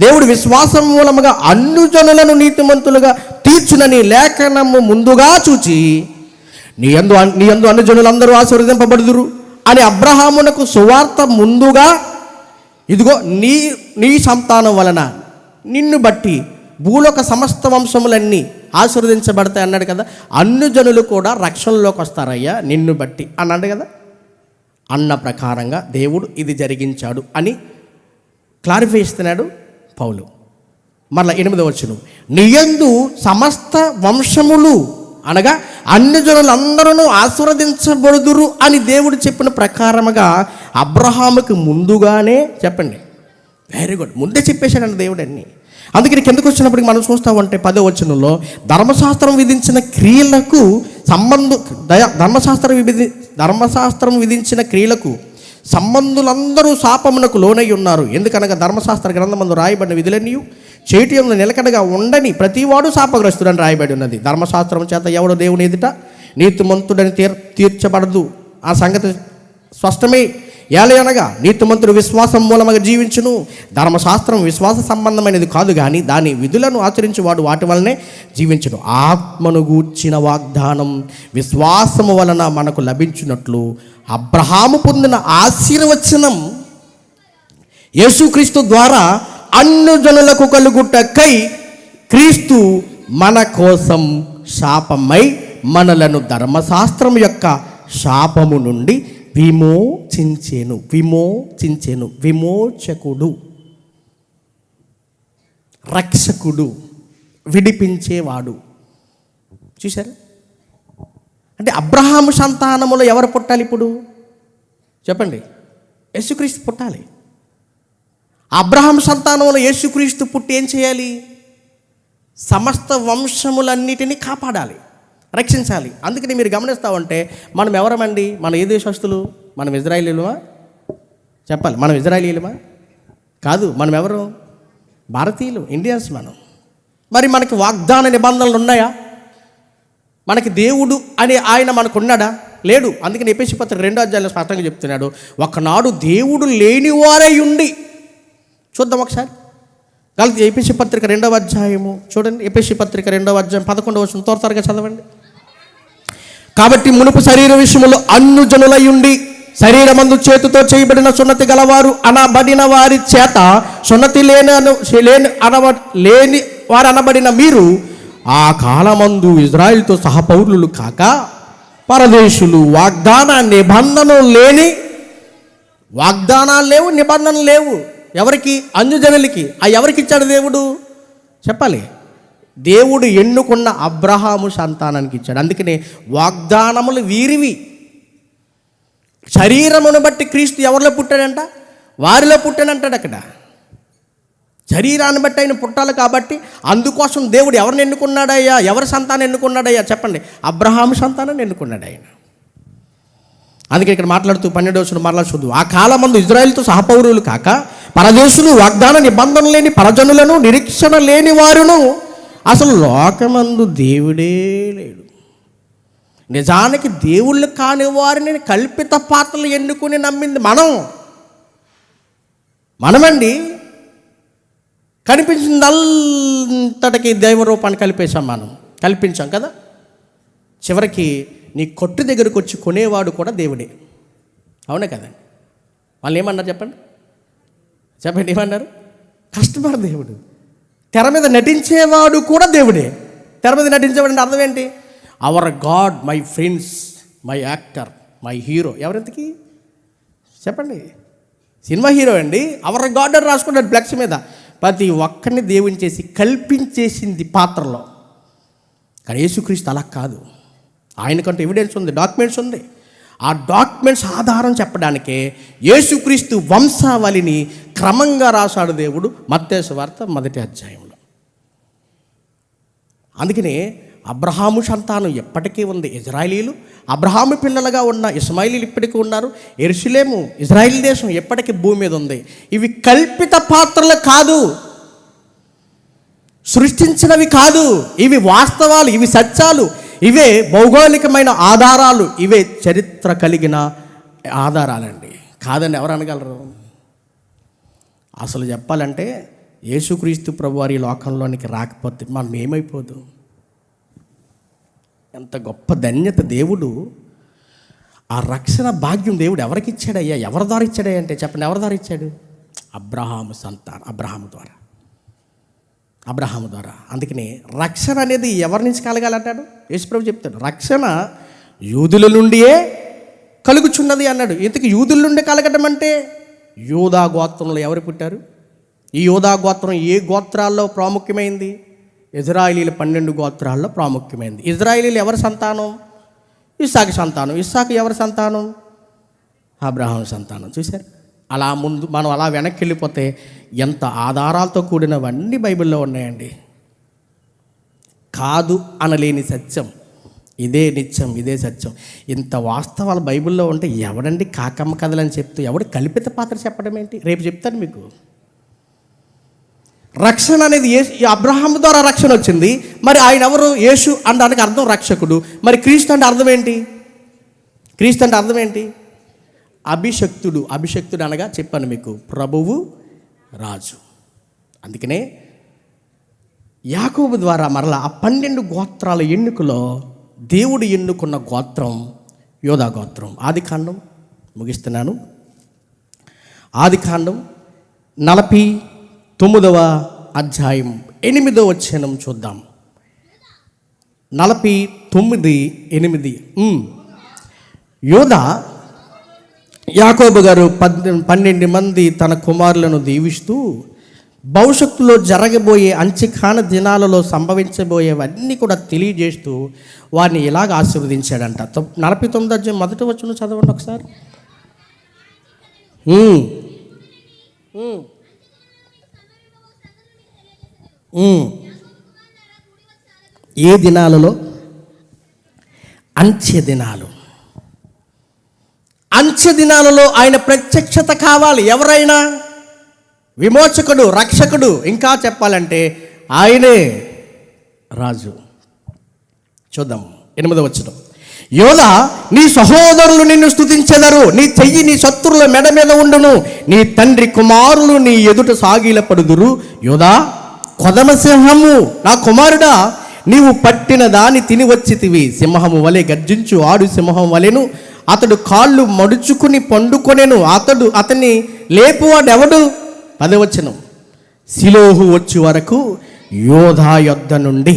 దేవుడు విశ్వాసం మూలముగా అన్యజనులను నీతిమంతులుగా తీర్చునని లేఖనము ముందుగా చూచి నీ యందు అన్యజనులందరూ ఆశీర్వదింపబడుదురు అని అబ్రహామునకు సువార్త ముందుగా ఇదిగో నీ సంతానం వలన నిన్ను బట్టి భూలోక సమస్త వంశములన్నీ ఆశీర్వదించబడతాయి అన్నాడు కదా. అన్ని జనులు కూడా రక్షణలోకి వస్తారయ్యా నిన్ను బట్టి అన్నాడు కదా. అన్న ప్రకారంగా దేవుడు ఇది జరిగించాడు అని క్లారిఫై ఇస్తున్నాడు పౌలు. మరలా 8వ వచనం, నీయందు సమస్త వంశములు అనగా అన్ని జనులందరూ ఆశీర్వదించబడుదురు అని దేవుడు చెప్పిన ప్రకారముగా అబ్రహాముకి ముందుగానే చెప్పండి. వెరీ గుడ్, ముందే చెప్పేశాడండి దేవుడు అన్నీ. అందుకని కిందకు వచ్చినప్పటికి మనం చూస్తామంటే 10వ వచనంలో ధర్మశాస్త్రం విధించిన క్రియలకు ధర్మశాస్త్రం విధించిన క్రియలకు సంబంధులందరూ శాపమునకు లోనై ఉన్నారు. ఎందుకనగా ధర్మశాస్త్ర గ్రంథమందు రాయబడిన విధులన్నీ చేటి యందు నిలకడగా ఉండని ప్రతివాడు శాపగ్రస్తుడని రాయబడి ఉన్నది. ధర్మశాస్త్రం చేత ఎవడు దేవుని ఎదుట నీతిమంతుడని తీర్చబడదు. ఆ సంగతి స్పష్టమే. ఏలయనగా నీతిమంతుడు విశ్వాసం మూలముగా జీవించును. ధర్మశాస్త్రం విశ్వాస సంబంధమైనది కాదు, కానీ దాని విధులను ఆచరించేవాడు వాటి వలనే జీవించును. ఆత్మను గూర్చిన వాగ్దానం విశ్వాసము వలన మనకు లభించినట్లు అబ్రహాము పొందిన ఆశీర్వచనం యేసుక్రీస్తు ద్వారా అన్ని జనులకు కలుగుటకై క్రీస్తు మన కోసం శాపమై మనలను ధర్మశాస్త్రం యొక్క శాపము నుండి విమోచించెను. విమోచకుడు, రక్షకుడు, విడిపించేవాడు. చూశారు? అంటే అబ్రహాము సంతానములో ఎవరు పుట్టాలి ఇప్పుడు చెప్పండి? యేసుక్రీస్తు పుట్టాలి. అబ్రహాము సంతానంలో యేసుక్రీస్తు పుట్టి ఏం చేయాలి? సమస్త వంశములన్నిటినీ కాపాడాలి, రక్షించాలి. అందుకని మీరు గమనిస్తామంటే మనం ఎవరమండి? మన ఏ దేశస్తులు? మనం ఇజ్రాయేలీలమా? చెప్పాలి. మనం ఇజ్రాయేలీలమా? కాదు. మనం ఎవరు? భారతీయులు, ఇండియన్స్ మనం. మరి మనకి వాగ్దాన నిబంధనలు ఉన్నాయా? మనకి దేవుడు అని ఆయన మనకు ఉన్నాడా? లేడు. అందుకని ఎఫెసీ పత్రిక 2వ అధ్యాయంలో స్పష్టంగా చెప్తున్నాడు, ఒకనాడు దేవుడు లేనివారై ఉండి. చూద్దాం ఒకసారి. ఎఫెసీ పత్రిక 2వ అధ్యాయము చూడండి. ఎఫెసీ పత్రిక 2వ అధ్యాయం 11వ వచనం త్వరగా చదవండి. కాబట్టి మునుపు శరీర విషయములో అన్ను జనులై ఉండి శరీరమందు చేతితో చేయబడిన సున్నతి గలవారు అనబడిన వారి చేత సున్నతి లేని వారు అనబడిన మీరు ఆ కాలమందు ఇజ్రాయిల్తో సహపౌరులు కాక పరదేశులు, వాగ్దానాలు లేవు, నిబంధనలు లేవు. ఎవరికి? అన్యజనులకి. ఆ ఎవరికి ఇచ్చాడు దేవుడు చెప్పాలి? దేవుడు ఎన్నుకున్న అబ్రహాము సంతానానికి ఇచ్చాడు. అందుకనే వాగ్దానములు వీరివి. శరీరమును బట్టి క్రీస్తు ఎవరిలో పుట్టాడంట? వారిలో పుట్టాడంటాడు అక్కడ. శరీరాన్ని బట్టి ఆయన పుట్టాలి కాబట్టి అందుకోసం దేవుడు ఎవరిని ఎన్నుకున్నాడయ్యా? ఎవరి సంతానం ఎన్నుకున్నాడయ్యా చెప్పండి? అబ్రహాము సంతానాన్ని ఎన్నుకున్నాడు ఆయన. అందుకే ఇక్కడ మాట్లాడుతూ 12వ వచనం మాట్లాడుతూ, ఆ కాలమందు ఇజ్రాయిల్తో సహపౌరులు కాక పరదేశులు, వాగ్దాన నిబంధన లేని పరజనులను, నిరీక్షణ లేని వారును, అసలు లోకమందు దేవుడే లేడు. నిజానికి దేవుళ్ళు కాని వారిని కల్పిత పాత్రలు ఎన్నుకుని నమ్మింది మనమండి. కనిపించిందంతటికి దైవ రూపాన్ని కల్పించాం కదా. చివరికి నీ కొట్టు దగ్గరకు వచ్చి కొనేవాడు కూడా దేవుడే. అవునే కదండి? వాళ్ళు ఏమన్నారు చెప్పండి? ఏమన్నారు? కస్టమర్ దేవుడు. తెర మీద నటించేవాడు కూడా దేవుడే. తెర మీద నటించేవాడు అంటే అర్థం ఏంటి? Our god, my friends, my actor, my hero. ఎవరెంతకి చెప్పండి? సినిమా హీరో అండి. అవర్ గాడ్ అని రాసుకుంటాడు ఫ్లెక్స్ మీద. ప్రతి ఒక్కరిని దేవుని చేసి కల్పించేసింది పాత్రలో. కానీ యేసుక్రీస్తు అలా కాదు. ఆయనకంటూ ఎవిడెన్స్ ఉంది, డాక్యుమెంట్స్ ఉంది. ఆ డాక్యుమెంట్స్ ఆధారం చెప్పడానికే యేసుక్రీస్తు వంశావళిని క్రమంగా రాశాడు దేవుడు మత్తయి సువార్త 1వ అధ్యాయంలో. అందుకనే అబ్రహాము సంతానం ఎప్పటికీ ఉంది. ఇజ్రాయేలీలు, అబ్రహాము పిల్లలుగా ఉన్న ఇస్మాయిలీలు ఇప్పటికీ ఉన్నారు. యెరూషలేము, ఇజ్రాయిల్ దేశం ఎప్పటికీ భూమి మీద ఉంది. ఇవి కల్పిత పాత్రలు కాదు, సృష్టించినవి కాదు. ఇవి వాస్తవాలు, ఇవి సత్యాలు, ఇవే భౌగోళికమైన ఆధారాలు, ఇవే చరిత్ర కలిగిన ఆధారాలండి. కాదని ఎవరు అనగలరు? అసలు చెప్పాలంటే యేసుక్రీస్తు ప్రభువారి లోకంలోనికి రాకపోతే మనం ఏమైపోదు? ఎంత గొప్ప ధన్యత! దేవుడు ఆ రక్షణ భాగ్యం దేవుడు ఎవరికి ఇచ్చాడయ్యా? ఎవరి ద్వారా ఇచ్చాడయ్యా అంటే చెప్పండి, ఎవరి ద్వారా ఇచ్చాడు? అబ్రహాము సంతానం, అబ్రహాము ద్వారా. అందుకని రక్షణ అనేది ఎవరి నుంచి కలగాలంటాడు? యేసుప్రభు చెప్తాడు, రక్షణ యూదుల నుండియే కలుగుచున్నది అన్నాడు. ఇంతకు యూదుల నుండి కలగడం అంటే యూదా గోత్రంలో ఎవరు పుట్టారు? ఈ యూదా గోత్రం ఏ గోత్రాల్లో ప్రాముఖ్యమైంది? ఇజ్రాయేలీల 12 గోత్రాల్లో ప్రాముఖ్యమైంది. ఇజ్రాయేలీలు ఎవరి సంతానం? ఇస్సాకు సంతానం. ఇస్సాకు ఎవరి సంతానం? అబ్రహాము సంతానం. చూశారు? అలా ముందు మనం అలా వెనక్కి వెళ్ళిపోతే ఎంత ఆధారాలతో కూడినవన్నీ బైబిల్లో ఉన్నాయండి. కాదు అనలేని సత్యం, ఇదే నిత్యం, ఇదే సత్యం. ఇంత వాస్తవాలు బైబిల్లో ఉంటే ఎవడండి కాకమ్మ కథలని చెప్తూ ఎవడు కల్పిత పాత్ర చెప్పడం ఏంటి? రేపు చెప్తాను మీకు. రక్షణ అనేది అబ్రహాము ద్వారా రక్షణ వచ్చింది. మరి ఆయన ఎవరు? యేసు అనడానికి అర్థం రక్షకుడు. మరి క్రీస్తు అంటే అర్థం ఏంటి? క్రీస్తు అంటే అర్థం ఏంటి? అభిషక్తుడు. అభిషక్తుడు అనగా చెప్పాను మీకు, ప్రభువు, రాజు. అందుకనే యాకోబు ద్వారా మరలా ఆ 12 గోత్రాల ఎన్నికలో దేవుడు ఎన్నుకున్న గోత్రం యోధా గోత్రం. ఆదికాండం ముగిస్తున్నాను. ఆదికాండం 49వ అధ్యాయం 8వ వచనం చూద్దాం. 49:8. యోధా, యాకోబు గారు 12 మంది తన కుమారులను దీవిస్తూ భవిష్యత్తులో జరగబోయే అంచెకాన దినాలలో సంభవించబోయేవన్నీ కూడా తెలియజేస్తూ వారిని ఇలాగ ఆశీర్వదించాడంట. 49వ అధ్యాయం 1వ వచనం చదవండి ఒకసారి. ఏ దినాలలో? అంచె దినాలు. అంచె దినాలలో ఆయన ప్రత్యక్షత కావాలి. ఎవరైనా విమోచకుడు, రక్షకుడు, ఇంకా చెప్పాలంటే ఆయనే రాజు. చూద్దాం 8వ వచనం. యోధా, నీ సహోదరులు నిన్ను స్తుతించెదరు, నీ చెయ్యి నీ శత్రువుల మెడ మీద ఉండును, నీ తండ్రి కుమారులు నీ ఎదుట సాగిలపడుదురు. యోధా, కొదమ సింహము, నా కుమారుడా, నీవు పట్టిన దాన్ని తిని వచ్చితివి. సింహము వలె గర్జించు ఆడు సింహం వలెను. అతడు కాళ్ళు మడుచుకుని పండుకొనెను. అతన్ని లేపువాడెవడు? 10వ వచనం. శిలోహు వచ్చి వరకు యోధా యొద్ద నుండి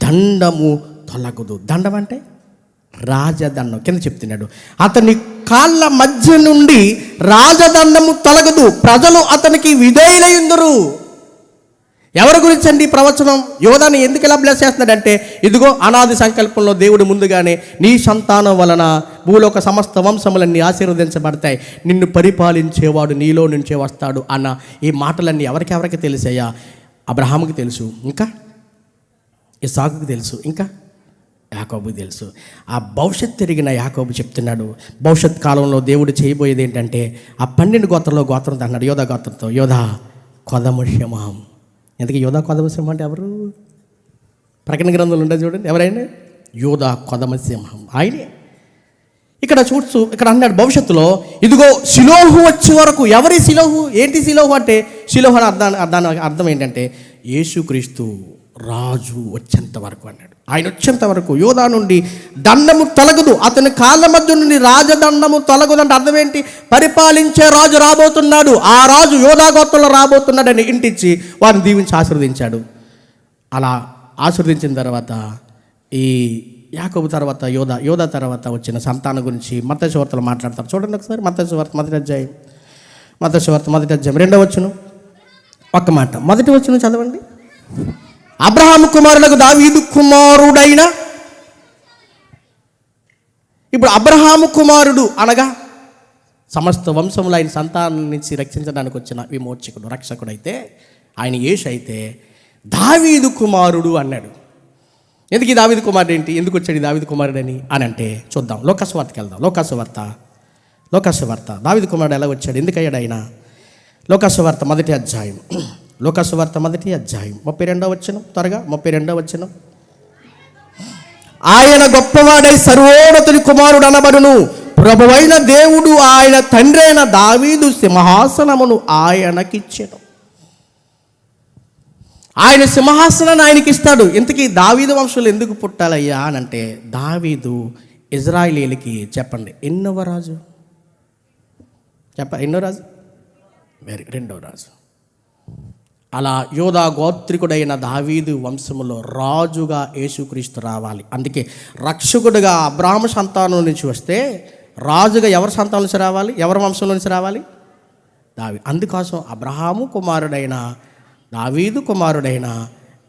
దండము తొలగదు. దండం అంటే రాజదండం. కింద చెప్తున్నాడు, అతని కాళ్ళ మధ్య నుండి రాజదండము తొలగదు, ప్రజలు అతనికి విధేయులయ్యుందురు. ఎవరి గురించి అండి ప్రవచనం? యోధాని ఎందుకు ఇలా బ్లెస్ చేస్తున్నాడంటే, ఇదిగో అనాది సంకల్పంలో దేవుడు ముందుగానే నీ సంతానం వలన భూలోక సమస్త వంశములన్నీ ఆశీర్వదించబడతాయి, నిన్ను పరిపాలించేవాడు నీలో నుంచే వస్తాడు అన్న ఈ మాటలన్నీ ఎవరికి తెలిసాయా? అబ్రహాముకి తెలుసు, ఇంకా ఇస్సాకుకి తెలుసు, ఇంకా యాకోబుకి తెలుసు. ఆ భవిష్యత్తు తిరిగిన యాకోబు చెప్తున్నాడు, భవిష్యత్ కాలంలో దేవుడు చేయబోయేది ఏంటంటే ఆ 12 గోత్రంలో గోత్రంతో అన్నాడు, యోధా గోత్రంతో. యోధా కొదమ సింహం. ఎందుకు యోధా కొదమ సింహం అంటే ఎవరు? ప్రకటన గ్రంథంలో ఉండదు చూడండి, ఎవరైనా యోధా కొదమ సింహం ఆయనే. ఇక్కడ ఇక్కడ అన్నాడు భవిష్యత్తులో, ఇదిగో శిలోహు వచ్చే వరకు. ఎవరి శిలోహు? ఏంటి శిలోహు అంటే? శిలోహు అని అర్థం ఏంటంటే యేసుక్రీస్తు రాజు వచ్చేంత వరకు అన్నాడు. ఆయన వచ్చేంత వరకు యోధా నుండి దండము తొలగదు, అతని కాళ్ళ మధ్య నుండి రాజదండము తొలగదు. అంటే అర్థం ఏంటి? పరిపాలించే రాజు రాబోతున్నాడు, ఆ రాజు యోధా గోత్రంలో రాబోతున్నాడని ఇంటించి వారిని దీవించి ఆశీర్వదించాడు. అలా ఆశీర్వదించిన తర్వాత ఈ యాకోబు తర్వాత యోధా తర్వాత వచ్చిన సంతానం గురించి మత్తయి సువార్తలో మాట్లాడతారు. చూడండి ఒకసారి మత్తయి సువార్త 1వ అధ్యాయం. మత్తయి సువార్త 1వ అధ్యాయం 2వ వచనం. ఒక్క మాట 1వ వచనం చదవండి. అబ్రహాము కుమారులకు దావీదు కుమారుడైన. ఇప్పుడు అబ్రహాము కుమారుడు అనగా సమస్త వంశములు ఆయన సంతానం నుంచి రక్షించడానికి వచ్చిన విమోచకుడు, రక్షకుడు. అయితే ఆయన యేసు అయితే దావీదు కుమారుడు అన్నాడు. ఎందుకు ఈ దావీదు కుమారుడు ఏంటి? ఎందుకు వచ్చాడు ఈ దావీదు కుమారుడని అని అంటే చూద్దాం. లోకసువార్తకి వెళ్దాం. లోకసువార్త దావీదు కుమారుడు ఎలా వచ్చాడు, ఎందుకయ్యాడు ఆయన? లోకసువార్త 1వ అధ్యాయం. లోకసువార్త 1వ అధ్యాయం 32వ వచనం. త్వరగా 32వ వచనం. ఆయన గొప్పవాడై సర్వోన్నతుని కుమారుడు అనబడును, ప్రభువైన దేవుడు ఆయన తండ్రి అయిన దావీదు సింహాసనమును ఆయనకిచ్చెను. ఆయన సింహాసనాన్ని ఆయనకి ఇస్తాడు. ఇంతకీ దావీదు వంశంలో ఎందుకు పుట్టాలయ్యా అని అంటే, దావీదు ఇజ్రాయిలీలకి చెప్పండి ఎన్నవ రాజు? ఎన్నో రాజు? రెండవ రాజు. అలా యోధా గోత్రికుడైన దావీదు వంశములో రాజుగా యేసుక్రీస్తు రావాలి. అందుకే రక్షకుడుగా అబ్రాహాము సంతానం నుంచి వస్తే రాజుగా ఎవరి సంతానం నుంచి రావాలి? ఎవరి వంశంలో నుంచి రావాలి? అందుకోసం అబ్రహాము కుమారుడైన దావీదు కుమారుడైన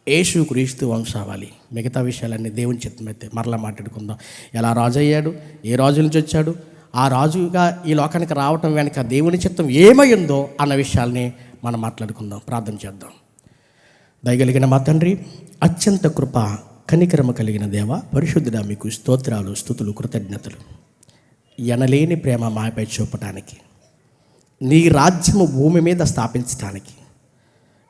యేసుక్రీస్తు వంశావళి. మిగతా విషయాలన్నీ దేవుని చిత్తమైతే మరలా మాట్లాడుకుందాం. ఎలా రాజు అయ్యాడు, ఏ రాజు నుంచి వచ్చాడు, ఆ రాజుగా ఈ లోకానికి రావటం వెనుక దేవుని చిత్తం ఏమై ఉందో అన్న విషయాల్ని మనం మాట్లాడుకుందాం. ప్రార్థన చేద్దాం. దయగలిగిన మా తండ్రి, అత్యంత కృప కనికరమ కలిగిన దేవ, పరిశుద్ధుడా, మీకు స్తోత్రాలు, స్తుతులు, కృతజ్ఞతలు. ఎనలేని ప్రేమ మాపై చూపటానికి, నీ రాజ్యము భూమి మీద స్థాపించటానికి,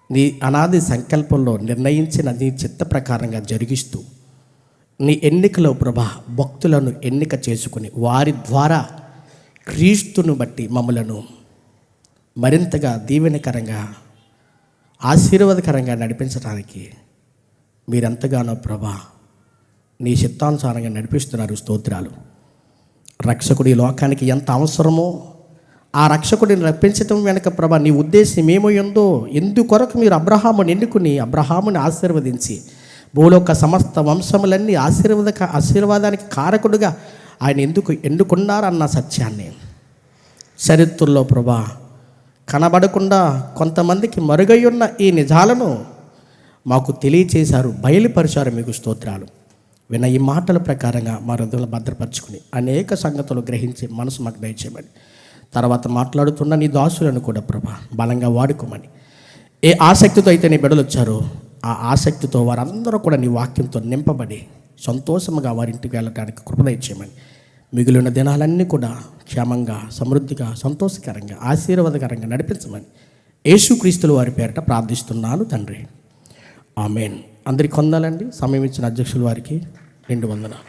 నీ అనాది సంకల్పంలో నిర్ణయించిన నీ చిత్త ప్రకారంగా జరిగిస్తూ నీ ఎన్నికలో ప్రభా భక్తులను ఎన్నిక చేసుకుని వారి ద్వారా క్రీస్తును బట్టి మమ్మలను మరింతగా దీవెనకరంగా ఆశీర్వాదకరంగా నడిపించడానికి మీరెంతగానో ప్రభా నీ చిత్తానుసారంగా నడిపిస్తున్నారు. స్తోత్రాలు. రక్షకుడు ఈ లోకానికి ఎంత అవసరమో ఆ రక్షకుడిని రప్పించటం వెనక ప్రభా నీ ఉద్దేశం ఏమయ్యిందో, ఎందుకొరకు మీరు అబ్రహాముని ఎన్నుకుని అబ్రహాముని ఆశీర్వదించి భూలోక సమస్త వంశములన్నీ ఆశీర్వాదానికి కారకుడుగా ఆయన ఎందుకు ఎన్నుకున్నారన్న సత్యాన్ని చరిత్రలో ప్రభా కనబడకుండా కొంతమందికి మరుగై ఉన్న ఈ నిజాలను మాకు తెలియచేశారు, బయలుపరిచారు. మీకు స్తోత్రాలు. విన్న ఈ మాటల ప్రకారంగా మా హృదయంలో భద్రపరుచుకుని అనేక సంగతులు గ్రహించి మనసు మాకు దయచేయమని, తర్వాత మాట్లాడుతున్న నీ దాసులను కూడా ప్రభా బలంగా వాడుకోమని, ఏ ఆసక్తితో అయితే నీ బిడ్డలు వచ్చారో ఆ ఆసక్తితో వారందరూ కూడా నీ వాక్యంతో నింపబడి సంతోషంగా వారింటికి వెళ్ళడానికి కృప ఇచ్చేయమని, మిగిలిన దినాలన్నీ కూడా క్షేమంగా, సమృద్ధిగా, సంతోషకరంగా, ఆశీర్వాదకరంగా నడిపించమని యేసుక్రీస్తుల వారి పేరిట ప్రార్థిస్తున్నాను తండ్రి. ఆమేన్. అందరికీ వందనాలండి. సమయం ఇచ్చిన అధ్యక్షుల వారికి 200.